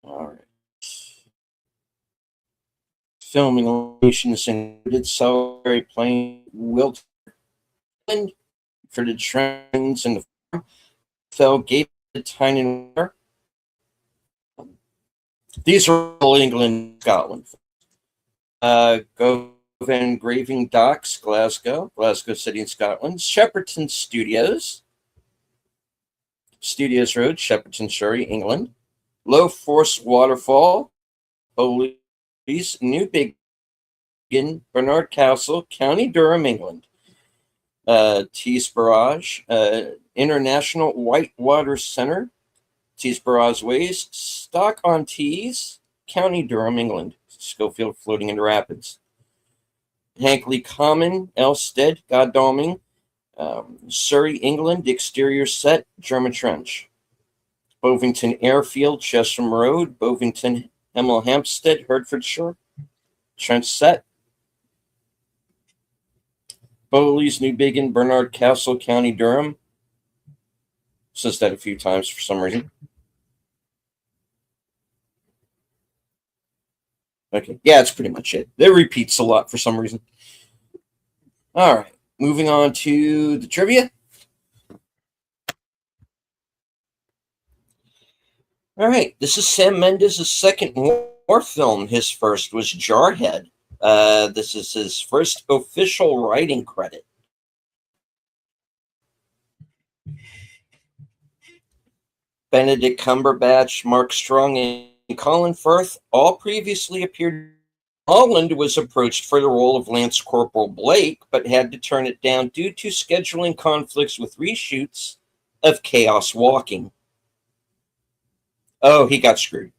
All right. Filming locations included Salisbury Plain, Wilton, for the trains and the farm, Fell Gate, Tyne. These are all England, Scotland. Gove Engraving Docks, Glasgow City in Scotland. Shepperton Studios Road, Shepperton, Surrey, England. Low Force Waterfall, Police, New Biggin, Bernard Castle, County Durham, England. Tees Barrage, International Whitewater Center, Tees Barrage Ways, Stock-on-Tees, County Durham, England. Schofield floating into rapids. Hankley Common, Elstead, Godalming, Surrey, England, exterior set, German Trench. Bovington Airfield, Chesham Road, Bovington, Hemel Hempstead, Hertfordshire, trench set. Bowleys, Newbiggin, Bernard Castle, County Durham. Says that a few times for some reason. Okay, yeah, that's pretty much it. It repeats a lot for some reason. All right, moving on to the trivia. All right, this is Sam Mendes' second war film. His first was Jarhead. This is his first official writing credit. Benedict Cumberbatch, Mark Strong, and Colin Firth all previously appeared. Holland was approached for the role of Lance Corporal Blake, but had to turn it down due to scheduling conflicts with reshoots of Chaos Walking. Oh, he got screwed.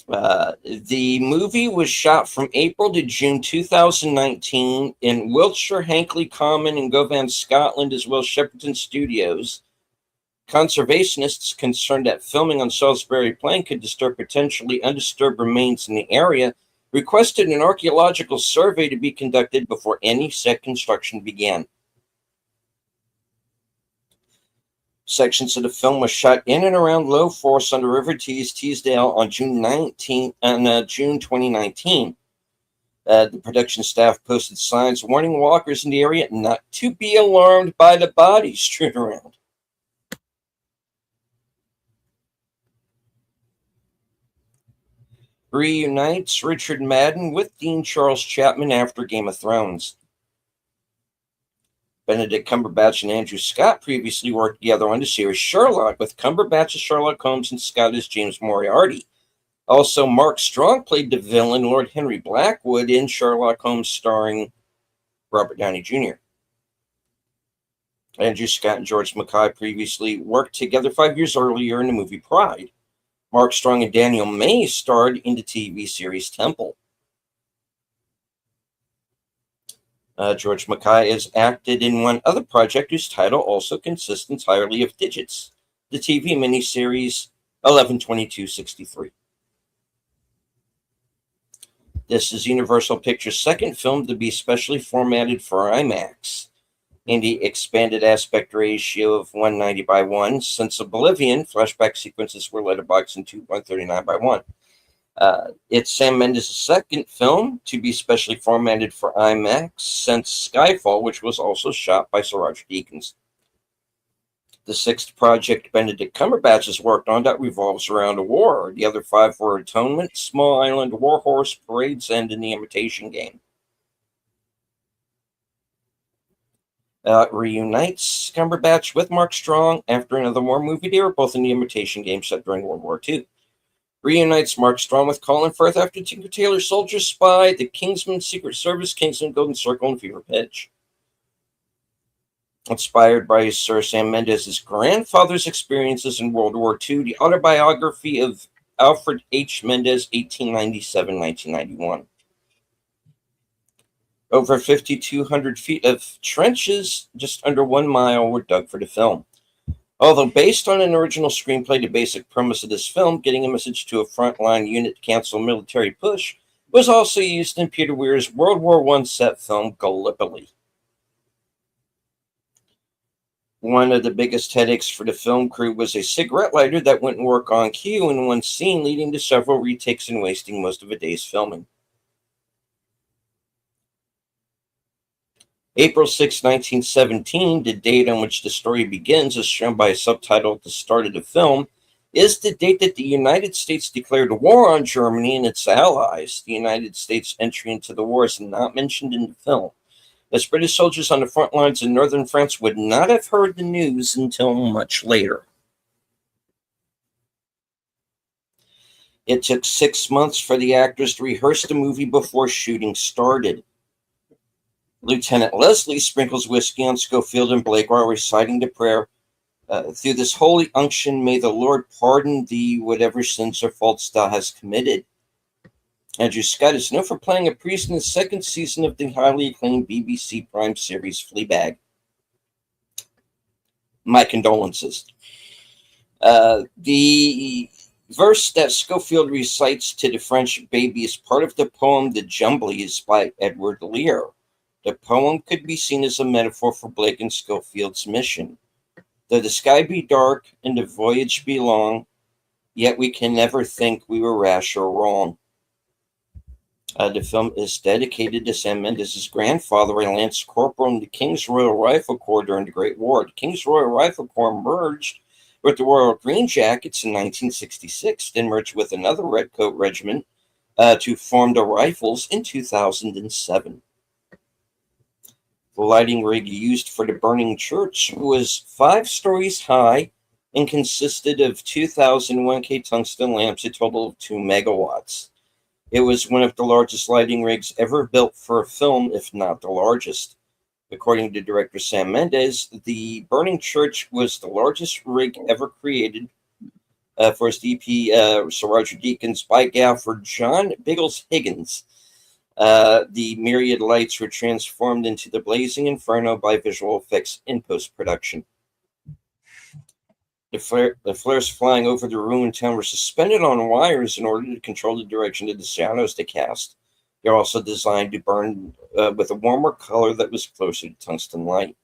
The movie was shot from April to June 2019 in Wiltshire, Hankley Common, and Govan, Scotland, as well as Shepperton Studios. Conservationists concerned that filming on Salisbury Plain could disturb potentially undisturbed remains in the area requested an archaeological survey to be conducted before any set construction began. Sections of the film were shot in and around Low Force on the River Tees, Teesdale on June 2019. The production staff posted signs warning walkers in the area not to be alarmed by the bodies strewn around. Reunites Richard Madden with Dean Charles Chapman after Game of Thrones. Benedict Cumberbatch and Andrew Scott previously worked together on the series Sherlock, with Cumberbatch as Sherlock Holmes and Scott as James Moriarty. Also, Mark Strong played the villain Lord Henry Blackwood in Sherlock Holmes, starring Robert Downey Jr. Andrew Scott and George Mackay previously worked together 5 years earlier in the movie Pride. Mark Strong and Daniel May starred in the TV series Temple. George Mackay has acted in one other project whose title also consists entirely of digits, the TV miniseries 11/22/63. This is Universal Pictures' second film to be specially formatted for IMAX in the expanded aspect ratio of 190 by 1. Since Oblivion, flashback sequences were letterboxed into 139 by 1. It's Sam Mendes' second film to be specially formatted for IMAX since Skyfall, which was also shot by Sir Roger Deakins. The sixth project Benedict Cumberbatch has worked on that revolves around a war. The other five were Atonement, Small Island, Warhorse, Parade's End, and The Imitation Game. Reunites Cumberbatch with Mark Strong after another war movie. They were both in The Imitation Game set during World War II. Reunites Mark Strong with Colin Firth after Tinker Tailor Soldier Spy, The Kingsman, Secret Service, Kingsman, Golden Circle, and Fever Pitch. Inspired by Sir Sam Mendes' grandfather's experiences in World War II, the autobiography of Alfred H. Mendes, 1897-1991. Over 5,200 feet of trenches, just under 1 mile, were dug for the film. Although based on an original screenplay, the basic premise of this film, getting a message to a frontline unit to cancel a military push, was also used in Peter Weir's World War I set film Gallipoli. One of the biggest headaches for the film crew was a cigarette lighter that wouldn't work on cue in one scene, leading to several retakes and wasting most of a day's filming. April 6, 1917, the date on which the story begins, as shown by a subtitle at the start of the film, is the date that the United States declared war on Germany and its allies. The United States' entry into the war is not mentioned in the film, as British soldiers on the front lines in northern France would not have heard the news until much later. It took 6 months for the actors to rehearse the movie before shooting started. Lieutenant Leslie sprinkles whiskey on Schofield and Blake while reciting the prayer, through this holy unction, may the Lord pardon thee whatever sins or faults thou hast committed. Andrew Scott is known for playing a priest in the second season of the highly acclaimed BBC Prime series Fleabag. My condolences. The verse that Schofield recites to the French baby is part of the poem The Jumblies by Edward Lear. The poem could be seen as a metaphor for Blake and Schofield's mission. Though the sky be dark and the voyage be long, yet we can never think we were rash or wrong. The film is dedicated to Sam Mendes' grandfather, a Lance Corporal in the King's Royal Rifle Corps during the Great War. The King's Royal Rifle Corps merged with the Royal Green Jackets in 1966, then merged with another Redcoat Regiment to form the Rifles in 2007. The lighting rig used for the burning church was 5 stories high and consisted of 2,000 1K tungsten lamps, a total of 2 megawatts. It was one of the largest lighting rigs ever built for a film, if not the largest. According to director Sam Mendes, the burning church was the largest rig ever created for his DP, Sir Roger Deakins, by gaffer John Biggles Higgins. The myriad lights were transformed into the blazing inferno by visual effects in post-production. The flares flying over the ruined town were suspended on wires in order to control the direction of the shadows they cast. They're also designed to burn with a warmer color that was closer to tungsten light.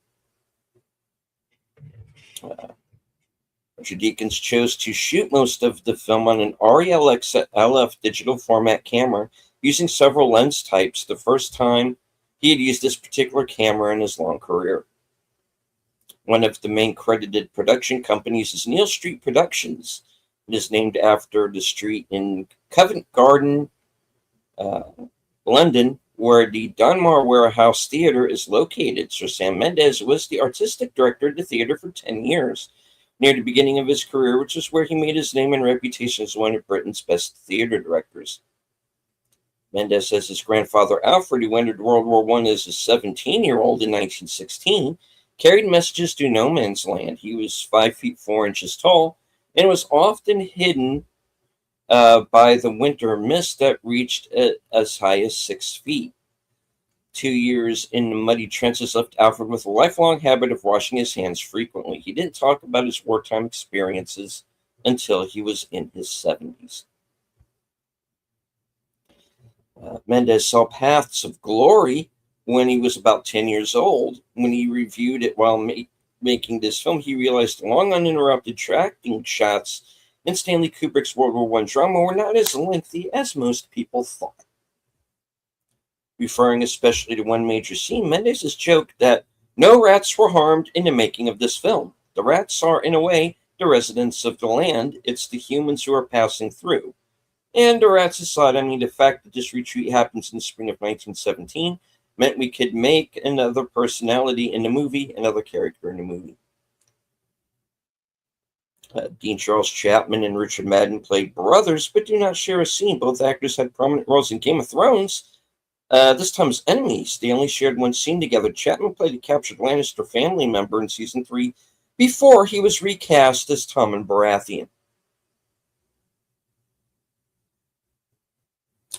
Roger Deakins chose to shoot most of the film on an RELX LF digital format camera using several lens types, the first time he had used this particular camera in his long career. One of the main credited production companies is Neal Street Productions. It is named after the street in Covent Garden, London, where the Donmar Warehouse Theatre is located. Sir Sam Mendes was the artistic director of the theatre for 10 years, near the beginning of his career, which is where he made his name and reputation as one of Britain's best theatre directors. Mendes says his grandfather Alfred, who entered World War I as a 17-year-old in 1916, carried messages to no man's land. He was 5 feet 4 inches tall and was often hidden by the winter mist that reached as high as 6 feet. 2 years in the muddy trenches left Alfred with a lifelong habit of washing his hands frequently. He didn't talk about his wartime experiences until he was in his 70s. Mendes saw Paths of Glory when he was about 10 years old. When he reviewed it while making this film, he realized the long uninterrupted tracking shots in Stanley Kubrick's World War I drama were not as lengthy as most people thought. Referring especially to one major scene, Mendes has joked that no rats were harmed in the making of this film. The rats are, in a way, the residents of the land. It's the humans who are passing through. And the rats aside, the fact that this retreat happens in the spring of 1917 meant we could make another personality in the movie, another character in the movie. Dean Charles Chapman and Richard Madden played brothers, but do not share a scene. Both actors had prominent roles in Game of Thrones, this time as enemies. They only shared one scene together. Chapman played a captured Lannister family member in season 3 before he was recast as Tommen Baratheon.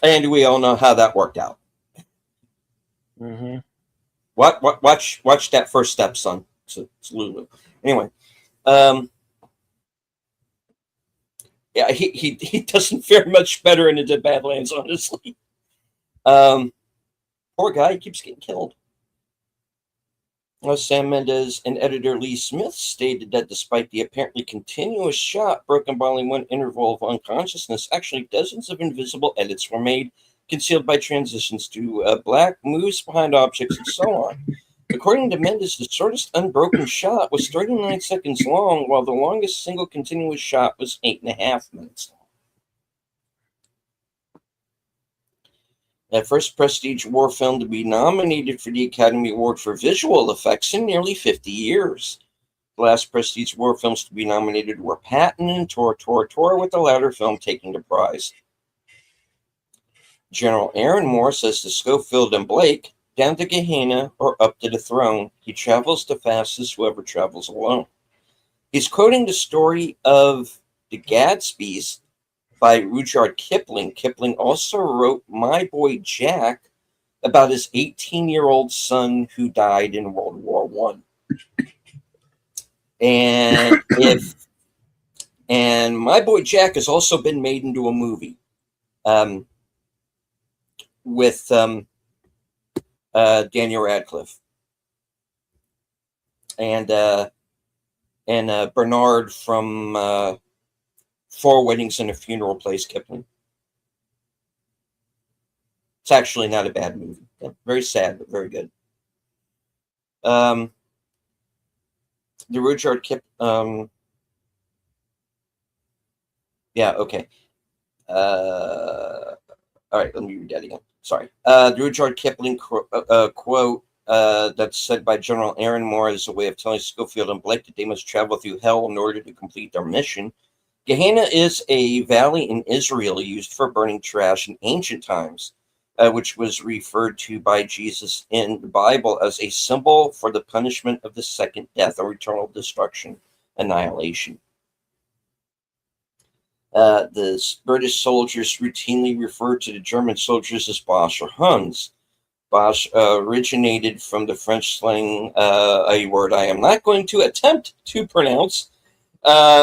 And we all know how that worked out. Mm-hmm. Watch that first step, son. It's Lulu. Anyway, yeah, he doesn't fare much better in the Badlands, honestly. Poor guy, he keeps getting killed. Sam Mendes and editor Lee Smith stated that despite the apparently continuous shot broken by only one interval of unconsciousness, actually dozens of invisible edits were made, concealed by transitions to black moves behind objects and so on. According to Mendes, the shortest unbroken shot was 39 seconds long, while the longest single continuous shot was 8.5 minutes long. The first prestige war film to be nominated for the Academy Award for visual effects in nearly 50 years. The last prestige war films to be nominated were Patton and Tor, with the latter film taking the prize. General Aaron Moore says to Schofield and Blake, down to Gehenna or up to the throne, he travels the fastest whoever travels alone. He's quoting the story of the Gadsbys by Rudyard Kipling. Kipling also wrote My Boy Jack about his 18-year-old son who died in World War One. And My Boy Jack has also been made into a movie with Daniel Radcliffe and Bernard from Four Weddings and a Funeral plays Kipling. It's actually not a bad movie. Yeah, very sad, but very good. The Rudyard Kip. Yeah. Okay. All right. Let me read that again. Sorry. The Rudyard Kipling quote that's said by General Aaron Moore as a way of telling Schofield and Blake that they must travel through hell in order to complete their mission. Gehenna is a valley in Israel used for burning trash in ancient times, which was referred to by Jesus in the Bible as a symbol for the punishment of the second death or eternal destruction, annihilation. The British soldiers routinely referred to the German soldiers as Boche or Huns. Boche originated from the French slang, a word I am not going to attempt to pronounce,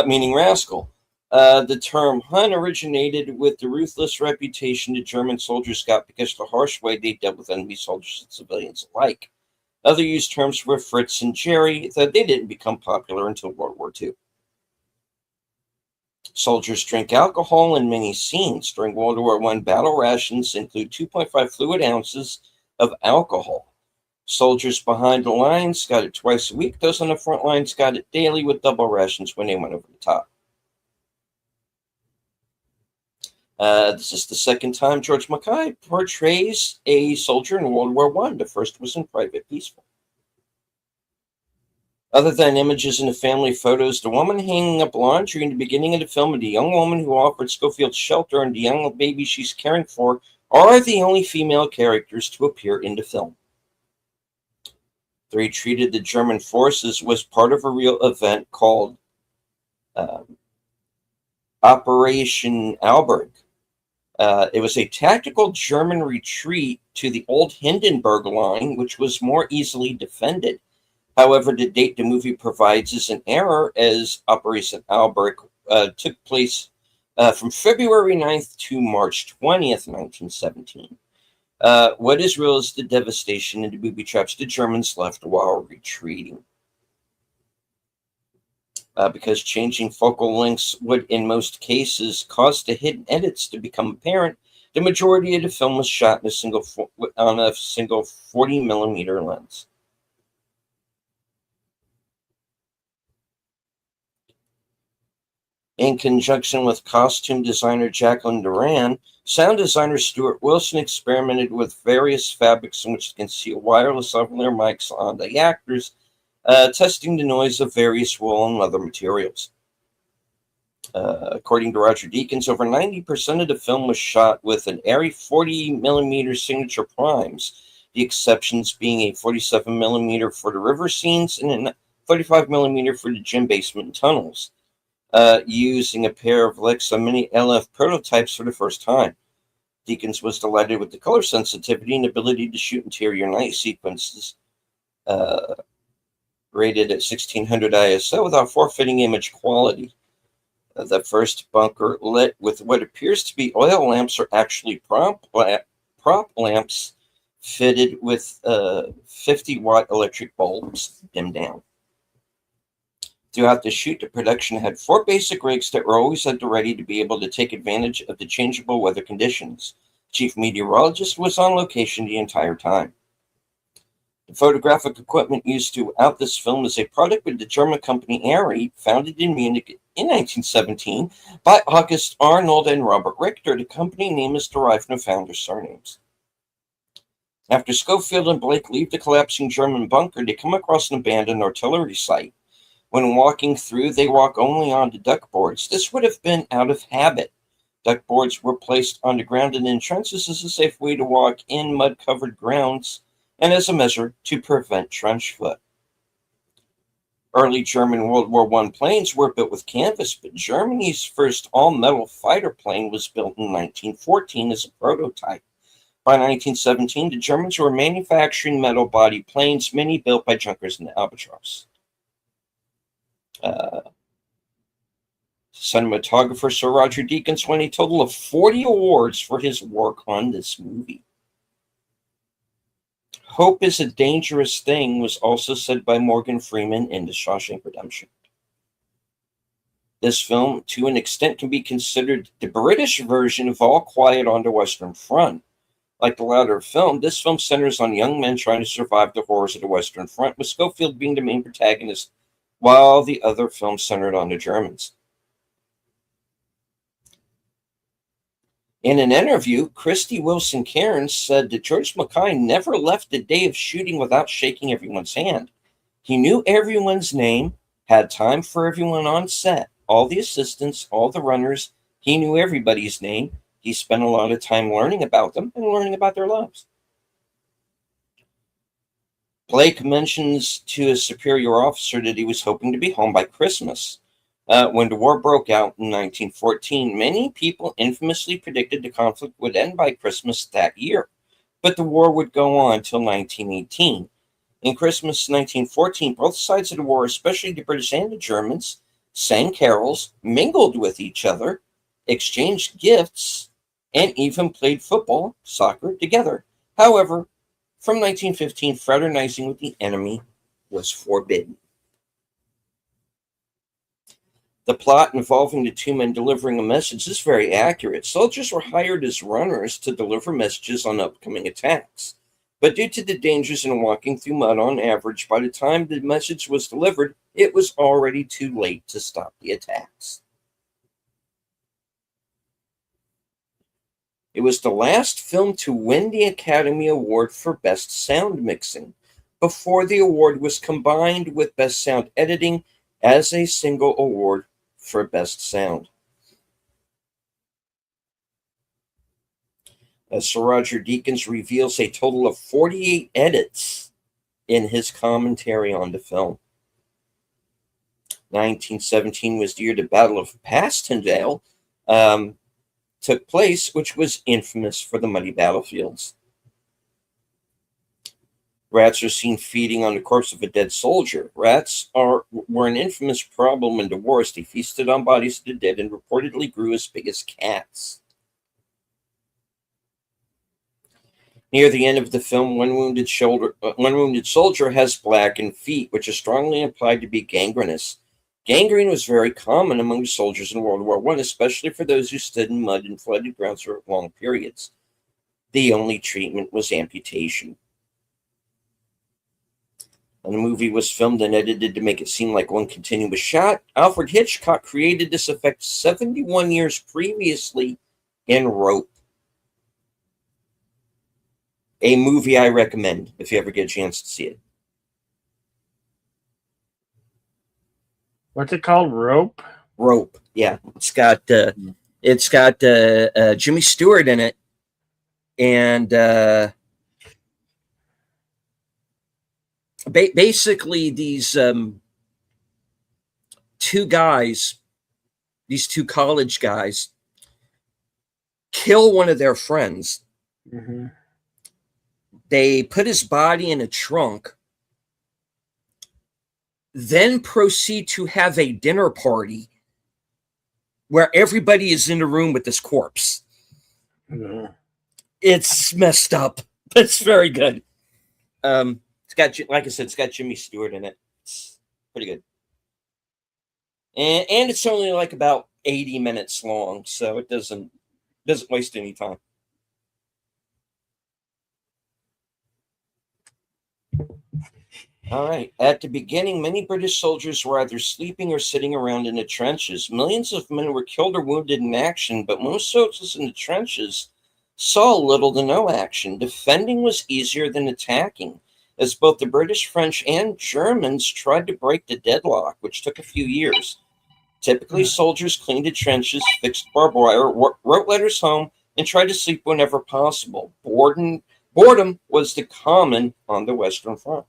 meaning rascal. The term Hun originated with the ruthless reputation the German soldiers got because of the harsh way they dealt with enemy soldiers and civilians alike. Other used terms were Fritz and Jerry, though they didn't become popular until World War II. Soldiers drink alcohol in many scenes. During World War I, battle rations include 2.5 fluid ounces of alcohol. Soldiers behind the lines got it twice a week. Those on the front lines got it daily with double rations when they went over the top. This is the second time George Mackay portrays a soldier in World War I. The first was in Private Peaceful. Other than images in the family photos, the woman hanging up laundry in the beginning of the film and the young woman who offered Schofield shelter and the young baby she's caring for are the only female characters to appear in the film. The retreat of the German forces was part of a real event called Operation Alberg. It was a tactical German retreat to the old Hindenburg line, which was more easily defended. However, the date the movie provides is an error, as Operation Alberg took place from February 9th to March 20th, 1917. What is real is the devastation and the booby traps the Germans left while retreating. Because changing focal lengths would, in most cases, cause the hidden edits to become apparent, the majority of the film was shot in on a single 40mm lens. In conjunction with costume designer Jacqueline Duran, sound designer Stuart Wilson experimented with various fabrics in which to conceal wireless lavalier mics on the actors, testing the noise of various wool and leather materials. According to Roger Deakins, over 90% of the film was shot with an Arri 40mm signature primes, the exceptions being a 47mm for the river scenes and a 35mm for the gym basement and tunnels. Using a pair of Lexa Mini LF prototypes for the first time. Deakins was delighted with the color sensitivity and ability to shoot interior night sequences, rated at 1600 ISO without forfeiting image quality. The first bunker lit with what appears to be oil lamps are actually prop lamps fitted with 50-watt electric bulbs dimmed down. Throughout the shoot, the production had 4 basic rigs that were always at the ready to be able to take advantage of the changeable weather conditions. Chief meteorologist was on location the entire time. The photographic equipment used throughout this film is a product of the German company Arri, founded in Munich in 1917 by August Arnold and Robert Richter. The company name is derived from the founders' surnames. After Schofield and Blake leave the collapsing German bunker, they come across an abandoned artillery site. When walking through, they walk only on the duck boards. This would have been out of habit. Duck boards were placed on the ground and in trenches as a safe way to walk in mud-covered grounds and as a measure to prevent trench foot. Early German World War I planes were built with canvas, but Germany's first all-metal fighter plane was built in 1914 as a prototype. By 1917, the Germans were manufacturing metal-body planes, many built by Junkers and Albatross. Cinematographer Sir Roger Deakins won a total of 40 awards for his work on this movie. Hope is a dangerous thing was also said by Morgan Freeman in The Shawshank Redemption. This film, to an extent, can be considered the British version of All Quiet on the Western Front. Like the latter film, this film centers on young men trying to survive the horrors of the Western Front, with Schofield being the main protagonist, while the other films centered on the Germans. In an interview, Christy Wilson Cairns said that George Mackay never left a day of shooting without shaking everyone's hand. He knew everyone's name, had time for everyone on set, all the assistants, all the runners. He knew everybody's name. He spent a lot of time learning about them and learning about their lives. Blake mentions to his superior officer that he was hoping to be home by Christmas. When the war broke out in 1914, many people infamously predicted the conflict would end by Christmas that year, but the war would go on until 1918. In Christmas 1914, both sides of the war, especially the British and the Germans, sang carols, mingled with each other, exchanged gifts, and even played football, soccer together. However, from 1915, fraternizing with the enemy was forbidden. The plot involving the two men delivering a message is very accurate. Soldiers were hired as runners to deliver messages on upcoming attacks. But due to the dangers in walking through mud on average, by the time the message was delivered, it was already too late to stop the attacks. It was the last film to win the Academy Award for Best Sound Mixing, before the award was combined with Best Sound Editing as a single award for Best Sound. Sir Roger Deakins reveals a total of 48 edits in his commentary on the film. 1917 was the year the Battle of Passchendaele took place, which was infamous for the muddy battlefields. Rats are seen feeding on the corpse of a dead soldier. Rats were an infamous problem in the wars. They feasted on bodies of the dead and reportedly grew as big as cats. Near the end of the film, one wounded soldier has blackened feet, which is strongly implied to be gangrenous. Gangrene was very common among the soldiers in World War I, especially for those who stood in mud and flooded grounds for long periods. The only treatment was amputation. And the movie was filmed and edited to make it seem like one continuous shot. Alfred Hitchcock created this effect 71 years previously in Rope. A movie I recommend if you ever get a chance to see it. What's it called? Rope? Rope. Yeah, it's got Jimmy Stewart in it, and basically these two college guys, kill one of their friends. Mm-hmm. They put his body in a trunk, then proceed to have a dinner party where everybody is in the room with this corpse. Mm-hmm. It's messed up, but it's very good. It's got, like I said, it's got Jimmy Stewart in it. It's pretty good. And it's only like about 80 minutes long, so it doesn't waste any time. All right. At the beginning, many British soldiers were either sleeping or sitting around in the trenches. Millions of men were killed or wounded in action, but most soldiers in the trenches saw little to no action. Defending was easier than attacking, as both the British, French, and Germans tried to break the deadlock, which took a few years. Typically, soldiers cleaned the trenches, fixed barbed wire, wrote letters home, and tried to sleep whenever possible. Boredom was the common on the Western Front.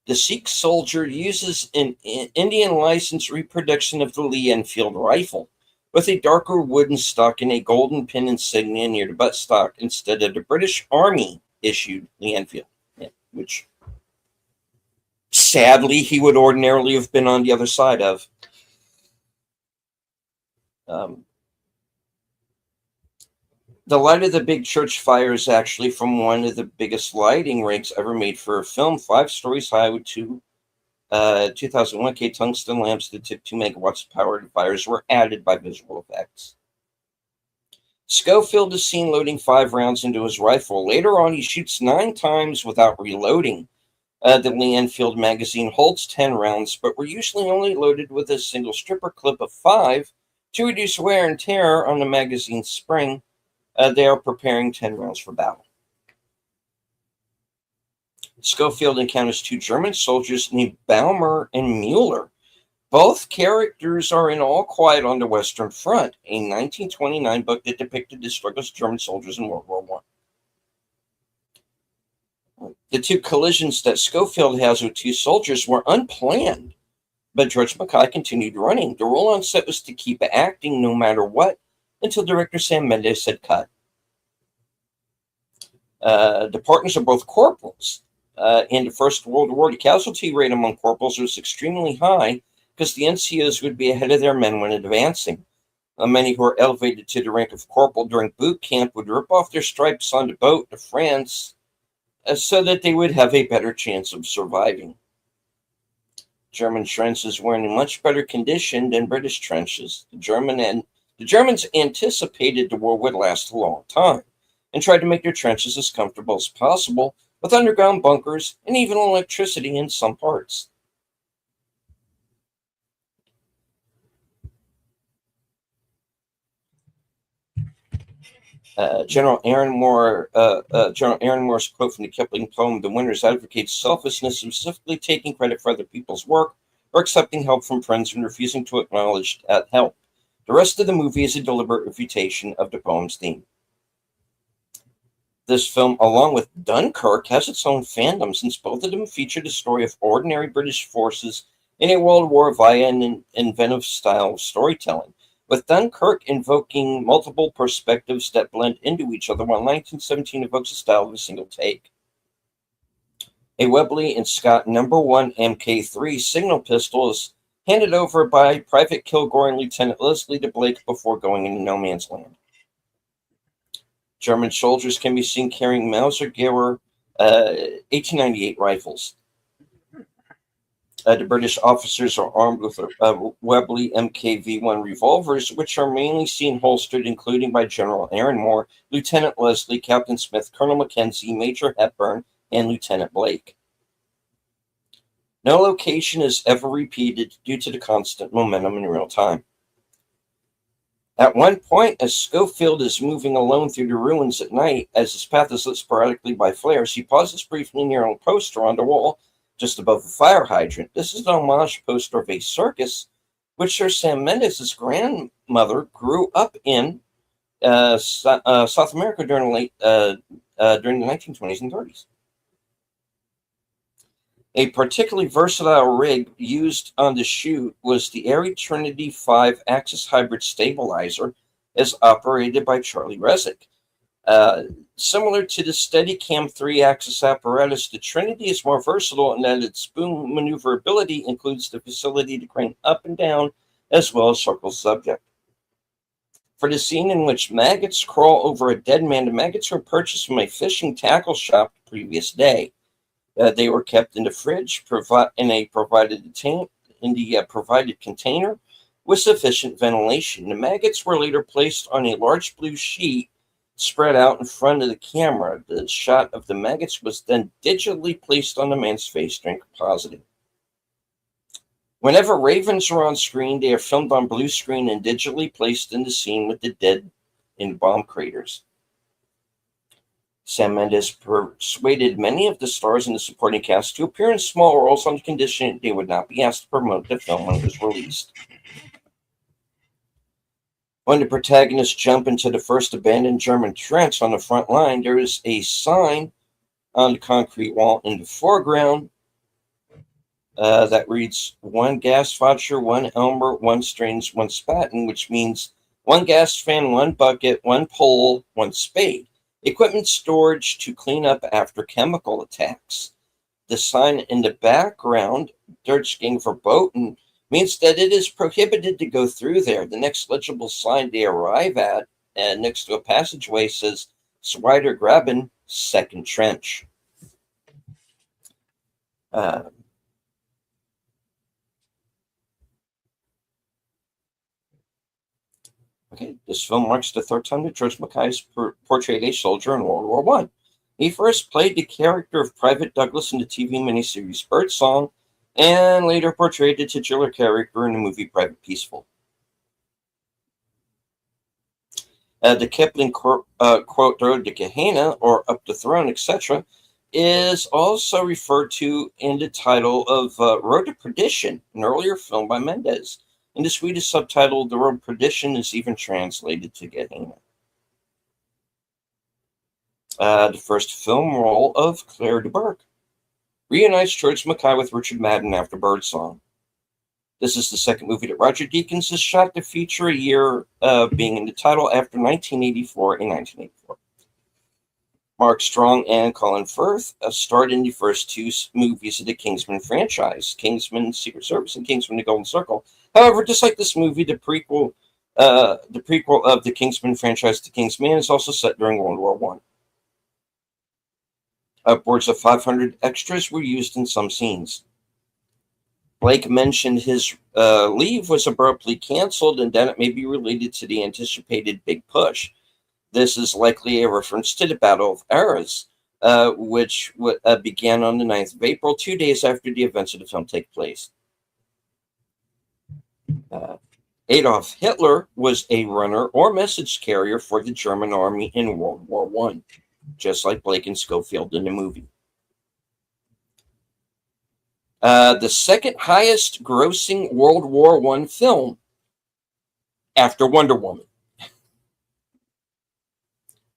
The Sikh soldier uses an Indian licensed reproduction of the Lee Enfield rifle, with a darker wooden stock and a golden pin insignia near the buttstock instead of the British Army issued Lee Enfield, which sadly he would ordinarily have been on the other side of. The light of the big church fire is actually from one of the biggest lighting rigs ever made for a film, 5 stories high with two 2001K tungsten lamps that took 2 megawatts of power, and fires were added by visual effects. Schofield is seen loading 5 rounds into his rifle. Later on, he shoots 9 times without reloading. The Lee Enfield magazine holds 10 rounds, but were usually only loaded with a single stripper clip of 5 to reduce wear and tear on the magazine's spring. They are preparing 10 rounds for battle. Schofield encounters 2 German soldiers named Baumer and Mueller. Both characters are in All Quiet on the Western Front, a 1929 book that depicted the struggles of German soldiers in World War I. The 2 collisions that Schofield has with 2 soldiers were unplanned, but George Mackay continued running. The rule on set was to keep acting no matter what, until director Sam Mendes said cut. The partners are both corporals. In the First World War, the casualty rate among corporals was extremely high because the NCOs would be ahead of their men when advancing. Many who were elevated to the rank of corporal during boot camp would rip off their stripes on the boat to France so that they would have a better chance of surviving. German trenches were in much better condition than British trenches. The Germans anticipated the war would last a long time and tried to make their trenches as comfortable as possible, with underground bunkers and even electricity in some parts. General Aaron Moore's quote from the Kipling poem "The Winners" advocates selflessness, specifically taking credit for other people's work or accepting help from friends and refusing to acknowledge that help. The rest of the movie is a deliberate refutation of the poem's theme. This film, along with Dunkirk, has its own fandom since both of them feature the story of ordinary British forces in a world war via an inventive style of storytelling, with Dunkirk invoking multiple perspectives that blend into each other, while 1917 evokes a style of a single take. A Webley and Scott No. 1 Mk3 signal pistol is handed over by Private Kilgore and Lieutenant Leslie to Blake before going into no man's land. German soldiers can be seen carrying Mauser-Geiger 1898 rifles. The British officers are armed with Webley MKV-1 revolvers, which are mainly seen holstered, including by General Aaron Moore, Lieutenant Leslie, Captain Smith, Colonel Mackenzie, Major Hepburn, and Lieutenant Blake. No location is ever repeated due to the constant momentum in real time. At one point, as Schofield is moving alone through the ruins at night, as his path is lit sporadically by flares, he pauses briefly near a poster on the wall just above a fire hydrant. This is an homage poster of a circus, which Sir Sam Mendes' grandmother grew up in South America during the 1920s and 30s. A particularly versatile rig used on the shoot was the Airy Trinity 5 Axis Hybrid Stabilizer, as operated by Charlie Resnick. Similar to the Steadicam 3-axis apparatus, the Trinity is more versatile in that its boom maneuverability includes the facility to crane up and down, as well as circle subject. For the scene in which maggots crawl over a dead man, the maggots were purchased from a fishing tackle shop the previous day. They were kept in the fridge in the provided container with sufficient ventilation. The maggots were later placed on a large blue sheet spread out in front of the camera. The shot of the maggots was then digitally placed on the man's face during compositing. Whenever ravens are on screen, they are filmed on blue screen and digitally placed in the scene with the dead in bomb craters. Sam Mendes persuaded many of the stars in the supporting cast to appear in small roles on the condition they would not be asked to promote the film when it was released. When the protagonists jump into the first abandoned German trench on the front line, there is a sign on the concrete wall in the foreground that reads 1 gas fodger, 1 Elmer, 1 Strange, 1 Spaten, which means 1 gas fan, 1 bucket, 1 pole, 1 spade. Equipment storage to clean up after chemical attacks. The sign in the background, Dutch gang verboten, means that it is prohibited to go through there. The next legible sign they arrive at, next to a passageway, says Swider Graben, second trench. Okay, this film marks the third time that George Mackay has portrayed a soldier in World War One. He first played the character of Private Douglas in the TV miniseries Birdsong, and later portrayed the titular character in the movie Private Peaceful. The Kipling quote, Road to Gehenna, or Up the Throne, etc., is also referred to in the title of Road to Perdition, an earlier film by Mendes. In the Swedish subtitle, The Road to Perdition is even translated to Gehenna. The first film role of Claire de Burgh reunites George Mackay with Richard Madden after Birdsong. This is the second movie that Roger Deakins has shot to feature a year being in the title after 1984 in 1984. Mark Strong and Colin Firth starred in the first two movies of the Kingsman franchise, Kingsman Secret Service and Kingsman The Golden Circle. However, just like this movie, the prequel of the Kingsman franchise, The Kingsman, is also set during World War One. Upwards of 500 extras were used in some scenes. Blake mentioned his leave was abruptly canceled and that it may be related to the anticipated big push. This is likely a reference to the Battle of Arras, which began on the 9th of April, 2 days after the events of the film take place. Adolf Hitler was a runner or message carrier for the German army in World War I, just like Blake and Schofield in the movie. The second highest grossing World War I film after Wonder Woman,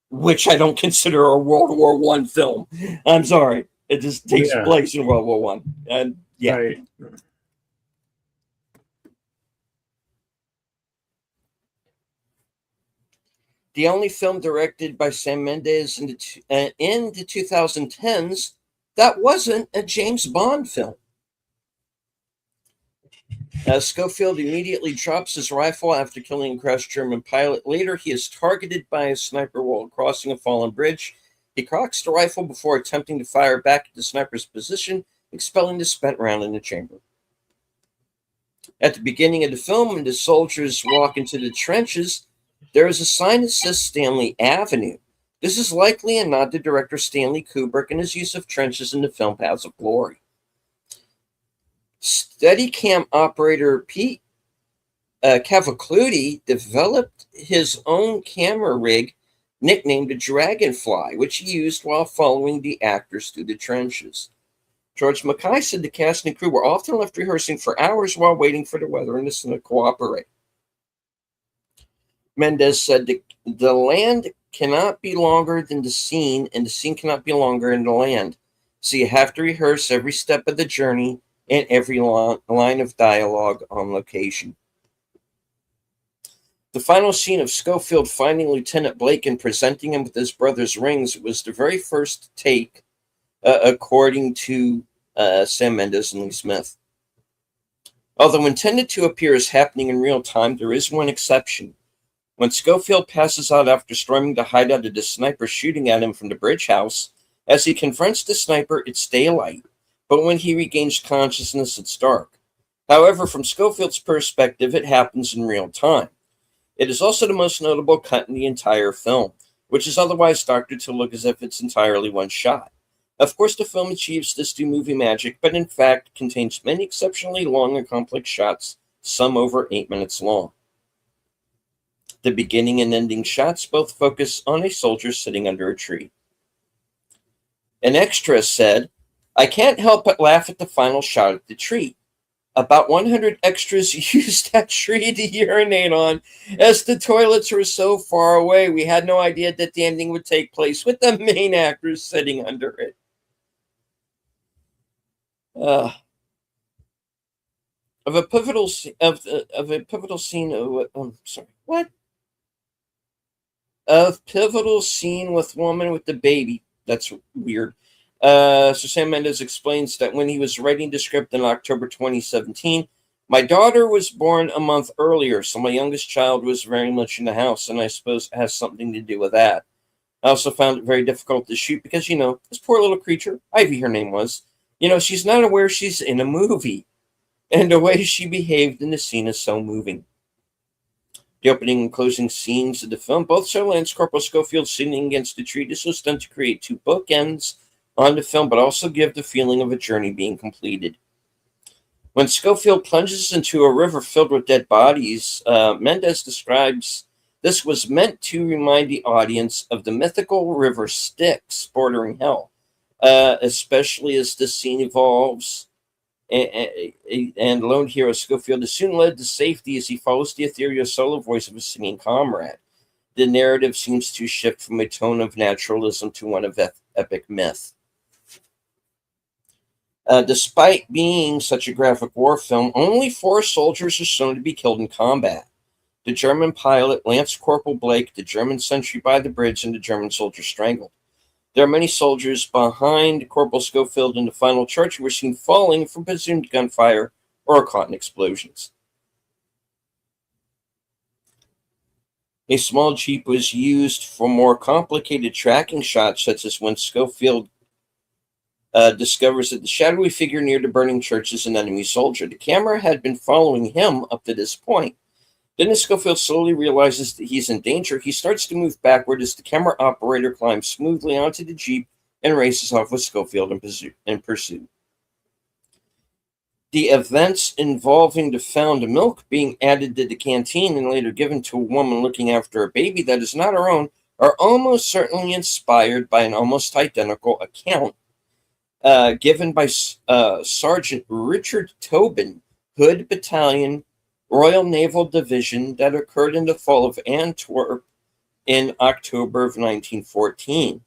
which I don't consider a World War I film. I'm sorry. It just takes place in World War I. And yeah. Right. The only film directed by Sam Mendes in the 2010s that wasn't a James Bond film. Schofield immediately drops his rifle after killing a crashed German pilot. Later, he is targeted by a sniper while crossing a fallen bridge. He cocks the rifle before attempting to fire back at the sniper's position, expelling the spent round in the chamber. At the beginning of the film, when the soldiers walk into the trenches, there is a sign that says Stanley Avenue. This is likely a nod to director Stanley Kubrick and his use of trenches in the film Paths of Glory. Steadicam operator Pete Cavacluti developed his own camera rig nicknamed the Dragonfly, which he used while following the actors through the trenches. George Mackay said the cast and crew were often left rehearsing for hours while waiting for the weather and the sun to cooperate. Mendes said the land cannot be longer than the scene, and the scene cannot be longer than the land. So you have to rehearse every step of the journey and every line of dialogue on location. The final scene of Schofield finding Lieutenant Blake and presenting him with his brother's rings was the very first take, according to Sam Mendes and Lee Smith. Although intended to appear as happening in real time, there is one exception. When Schofield passes out after storming the hideout of the sniper shooting at him from the bridge house, as he confronts the sniper, it's daylight, but when he regains consciousness, it's dark. However, from Schofield's perspective, it happens in real time. It is also the most notable cut in the entire film, which is otherwise doctored to look as if it's entirely one shot. Of course, the film achieves this through movie magic, but in fact contains many exceptionally long and complex shots, some over 8 minutes long. The beginning and ending shots both focus on a soldier sitting under a tree. An extra said, "I can't help but laugh at the final shot at the tree. About 100 extras used that tree to urinate on, as the toilets were so far away. We had no idea that the ending would take place with the main actors sitting under it." of a pivotal of a pivotal scene. Sorry, what? Of pivotal scene with woman with the baby. That's weird. So Sam Mendes explains that when he was writing the script in October 2017, my daughter was born a month earlier, so my youngest child was very much in the house, and I suppose it has something to do with that. I also found it very difficult to shoot because, this poor little creature, Ivy, her name was, she's not aware she's in a movie, and the way she behaved in the scene is so moving. The opening and closing scenes of the film both show Lance Corporal Schofield sitting against a tree. This was done to create two bookends on the film, but also give the feeling of a journey being completed. When Schofield plunges into a river filled with dead bodies, Mendes describes this was meant to remind the audience of the mythical river Styx bordering hell, especially as the scene evolves. And lone hero Schofield is soon led to safety as he follows the ethereal solo voice of a singing comrade. The narrative seems to shift from a tone of naturalism to one of epic myth. Despite being such a graphic war film, only 4 soldiers are shown to be killed in combat. The German pilot, Lance Corporal Blake, the German sentry by the bridge, and the German soldier strangled. There are many soldiers behind Corporal Schofield in the final charge who were seen falling from presumed gunfire or caught in explosions. A small jeep was used for more complicated tracking shots, such as when Schofield discovers that the shadowy figure near the burning church is an enemy soldier. The camera had been following him up to this point. Then as Schofield slowly realizes that he's in danger, he starts to move backward as the camera operator climbs smoothly onto the jeep and races off with Schofield in pursuit. The events involving the found milk being added to the canteen and later given to a woman looking after a baby that is not her own are almost certainly inspired by an almost identical account given by Sergeant Richard Tobin, Hood Battalion, Royal Naval Division, that occurred in the fall of Antwerp in October of 1914.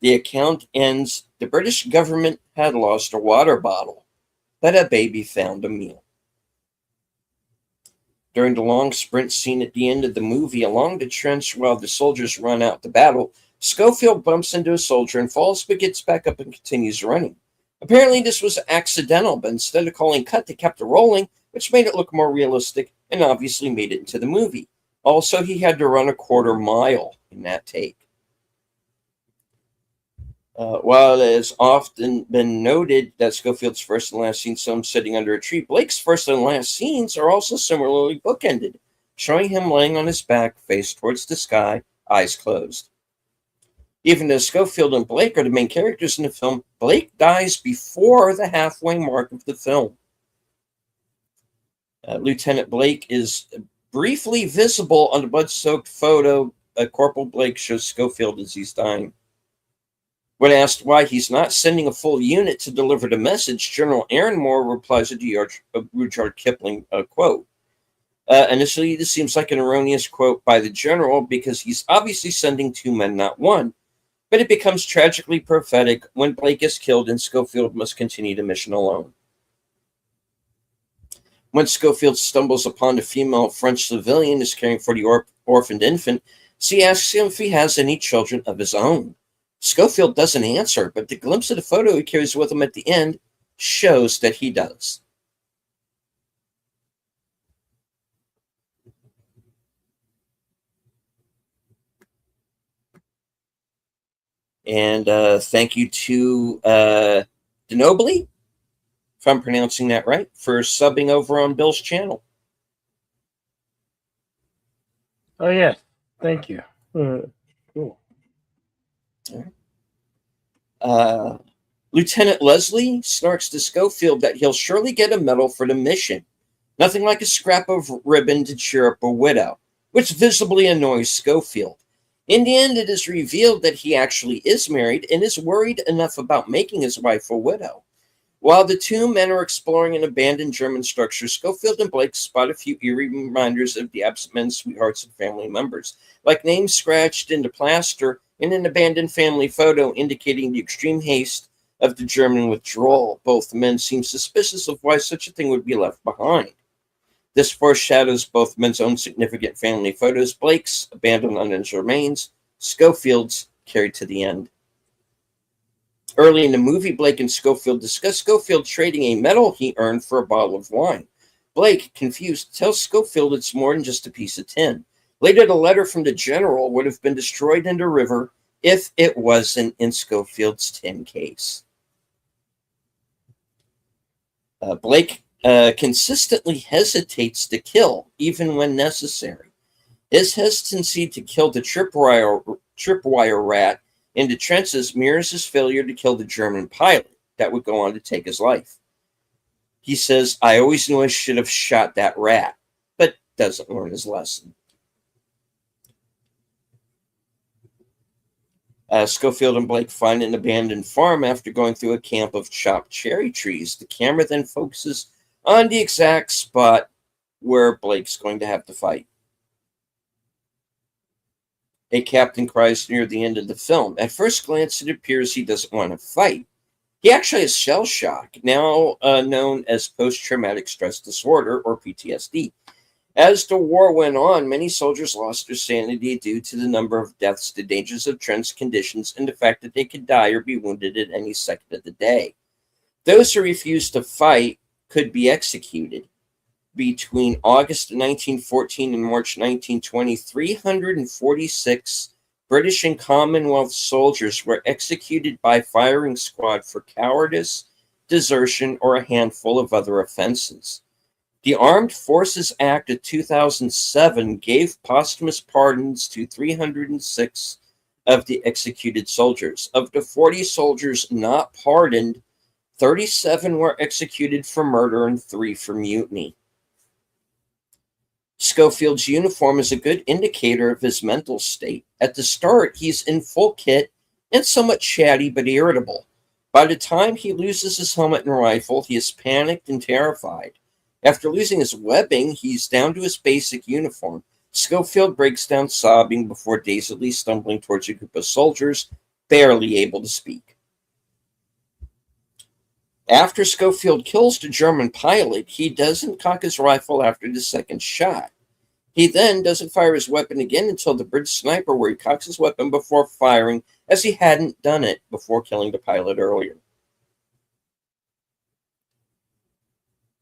The account ends, the British government had lost a water bottle, but a baby found a meal. During the long sprint scene at the end of the movie, along the trench while the soldiers run out to battle, Schofield bumps into a soldier and falls but gets back up and continues running. Apparently this was accidental, but instead of calling cut, they kept it rolling, which made it look more realistic and obviously made it into the movie. Also, he had to run a quarter mile in that take. While it has often been noted that Schofield's first and last scenes filmed sitting under a tree, Blake's first and last scenes are also similarly bookended, showing him laying on his back, face towards the sky, eyes closed. Even though Schofield and Blake are the main characters in the film, Blake dies before the halfway mark of the film. Lieutenant Blake is briefly visible on the blood-soaked photo Corporal Blake shows Schofield as he's dying. When asked why he's not sending a full unit to deliver the message, General Aaron Moore replies to Rudyard Kipling quote. Initially, this seems like an erroneous quote by the general because he's obviously sending 2 men, not 1. But it becomes tragically prophetic when Blake is killed and Schofield must continue the mission alone. When Schofield stumbles upon a female French civilian who's caring for the orphaned infant, she asks him if he has any children of his own. Schofield doesn't answer, but the glimpse of the photo he carries with him at the end shows that he does. And thank you to Denobly, if I'm pronouncing that right, for subbing over on Bill's channel. Oh, yes. Thank you. Cool. Lieutenant Leslie snarks to Schofield that he'll surely get a medal for the mission. Nothing like a scrap of ribbon to cheer up a widow, which visibly annoys Schofield. In the end, it is revealed that he actually is married and is worried enough about making his wife a widow. While the 2 men are exploring an abandoned German structure, Schofield and Blake spot a few eerie reminders of the absent men's sweethearts and family members, like names scratched into plaster and an abandoned family photo indicating the extreme haste of the German withdrawal. Both men seem suspicious of why such a thing would be left behind. This foreshadows both men's own significant family photos, Blake's abandoned uninjured remains, Schofield's carried to the end. Early in the movie, Blake and Schofield discuss Schofield trading a medal he earned for a bottle of wine. Blake, confused, tells Schofield it's more than just a piece of tin. Later, the letter from the general would have been destroyed in the river if it wasn't in Schofield's tin case. Blake consistently hesitates to kill, even when necessary. His hesitancy to kill the tripwire rat in the trenches mirrors his failure to kill the German pilot that would go on to take his life. He says, "I always knew I should have shot that rat," but doesn't learn his lesson. Schofield and Blake find an abandoned farm after going through a camp of chopped cherry trees. The camera then focuses on the exact spot where Blake's going to have to fight. A captain cries near the end of the film. At first glance, it appears he doesn't want to fight. He actually has shell shock, now known as post-traumatic stress disorder, or PTSD. As the war went on, many soldiers lost their sanity due to the number of deaths, the dangers of trench conditions, and the fact that they could die or be wounded at any second of the day. Those who refused to fight could be executed. Between August 1914 and March 1920, 346 British and Commonwealth soldiers were executed by firing squad for cowardice, desertion, or a handful of other offenses. The Armed Forces Act of 2007 gave posthumous pardons to 306 of the executed soldiers. Of the 40 soldiers not pardoned, 37 were executed for murder and 3 for mutiny. Schofield's uniform is a good indicator of his mental state. At the start, he's in full kit and somewhat chatty but irritable. By the time he loses his helmet and rifle, he is panicked and terrified. After losing his webbing, he's down to his basic uniform. Schofield breaks down sobbing before dazedly stumbling towards a group of soldiers, barely able to speak. After Schofield kills the German pilot, he doesn't cock his rifle after the second shot. He then doesn't fire his weapon again until the British sniper, where he cocks his weapon before firing, as he hadn't done it before killing the pilot earlier.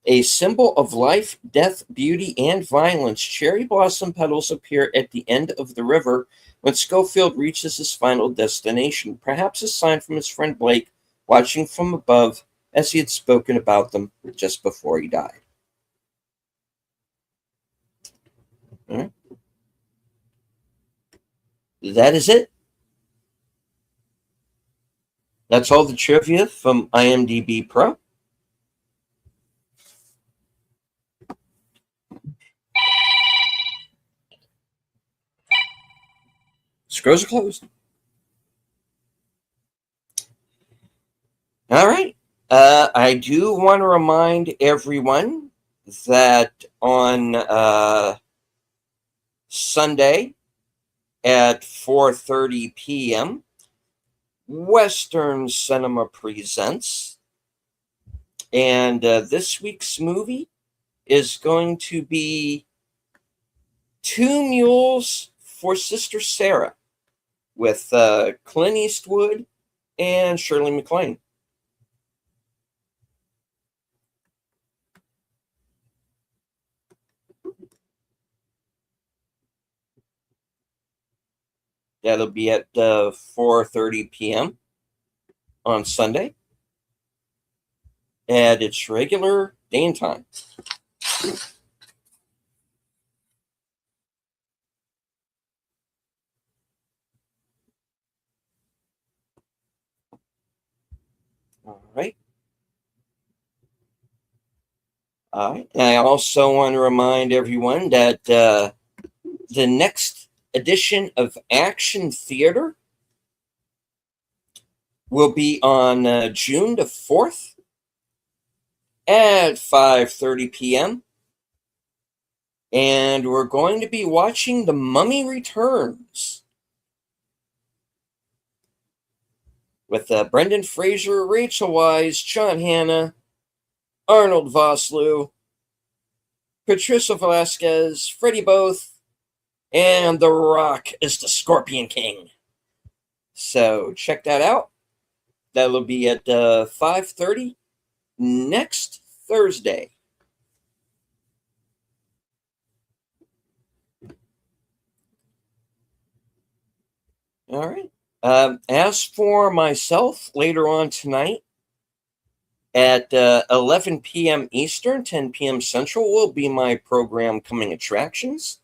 A symbol of life, death, beauty, and violence, cherry blossom petals appear at the end of the river when Schofield reaches his final destination, perhaps a sign from his friend Blake, watching from above, as he had spoken about them just before he died. All right. That is it. That's all the trivia from IMDb Pro. Scrolls are closed. All right. I do want to remind everyone that on Sunday at 4:30 p.m., Western Cinema presents, and this week's movie is going to be Two Mules for Sister Sarah with Clint Eastwood and Shirley MacLaine. That'll be at 4:30 p.m. on Sunday at its regular day and time. All right. All right. And I also want to remind everyone that the next edition of Action Theater will be on June the 4th at 5:30 p.m. And we're going to be watching The Mummy Returns with Brendan Fraser, Rachel Weisz, John Hannah, Arnold Vosloo, Patricia Velasquez, Freddie Both, and The Rock is the Scorpion King. So check that out. That'll be at 5:30 next Thursday. All right. As for myself, later on tonight at 11 p.m. Eastern, 10 p.m. Central will be my program Coming Attractions.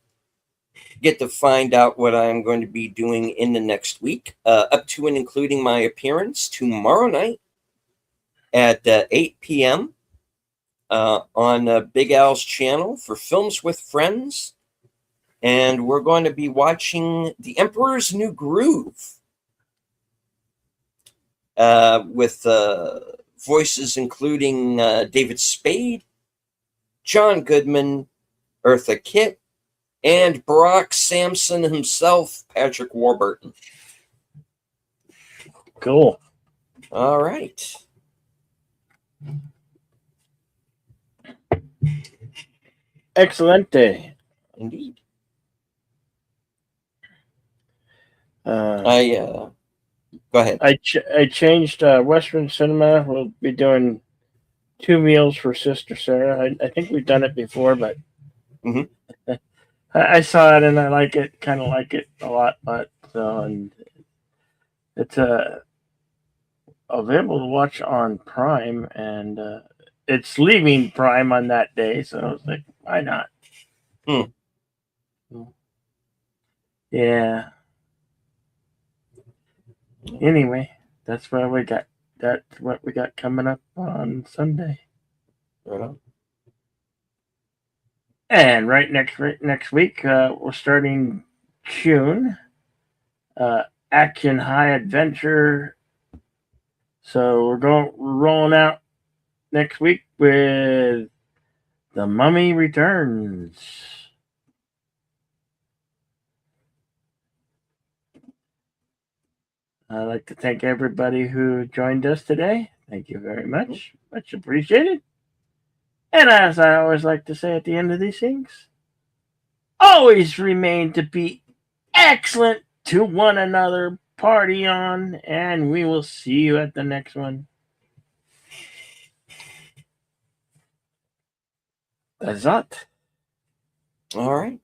Get to find out what I'm going to be doing in the next week, up to and including my appearance tomorrow night at 8 p.m. On Big Al's channel for Films with Friends. And we're going to be watching The Emperor's New Groove with voices including David Spade, John Goodman, Eartha Kitt, and Barack Samson himself, Patrick Warburton. Cool. All right. Excelente. Indeed. Go ahead. I changed Western Cinema. We'll be doing 2 meals for Sister Sarah. I think we've done it before, but I saw it and I like it, kind of like it a lot. But and it's available to watch on Prime, and it's leaving Prime on that day, so I was like, why not? Yeah. Anyway, that's what we got. That's what we got coming up on Sunday. Right on. And right next week, we're starting June. Action High Adventure. So we're rolling out next week with The Mummy Returns. I'd like to thank everybody who joined us today. Thank you very much. Much appreciated. And as I always like to say at the end of these things, always remain to be excellent to one another. Party on, and we will see you at the next one. That's it. All right.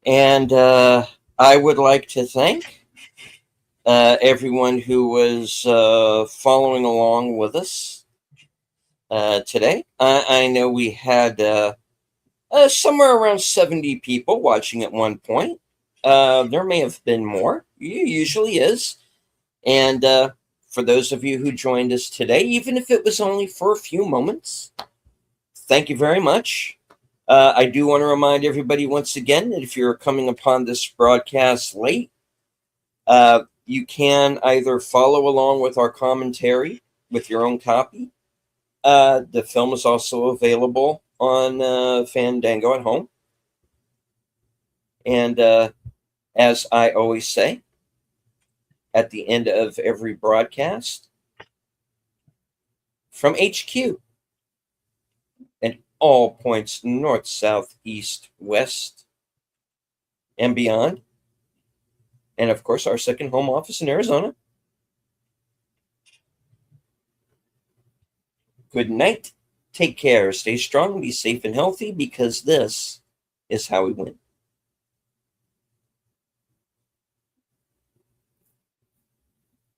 And I would like to thank everyone who was following along with us today. I know we had somewhere around 70 people watching at one point. There may have been more. It usually is. And for those of you who joined us today, even if it was only for a few moments, thank you very much. I do want to remind everybody once again that if you're coming upon this broadcast late, you can either follow along with our commentary with your own copy. The film is also available on Fandango at home. And as I always say, at the end of every broadcast, from HQ and all points north, south, east, west, and beyond, and of course our second home office in Arizona, good night, take care, stay strong, be safe and healthy, because this is how we win.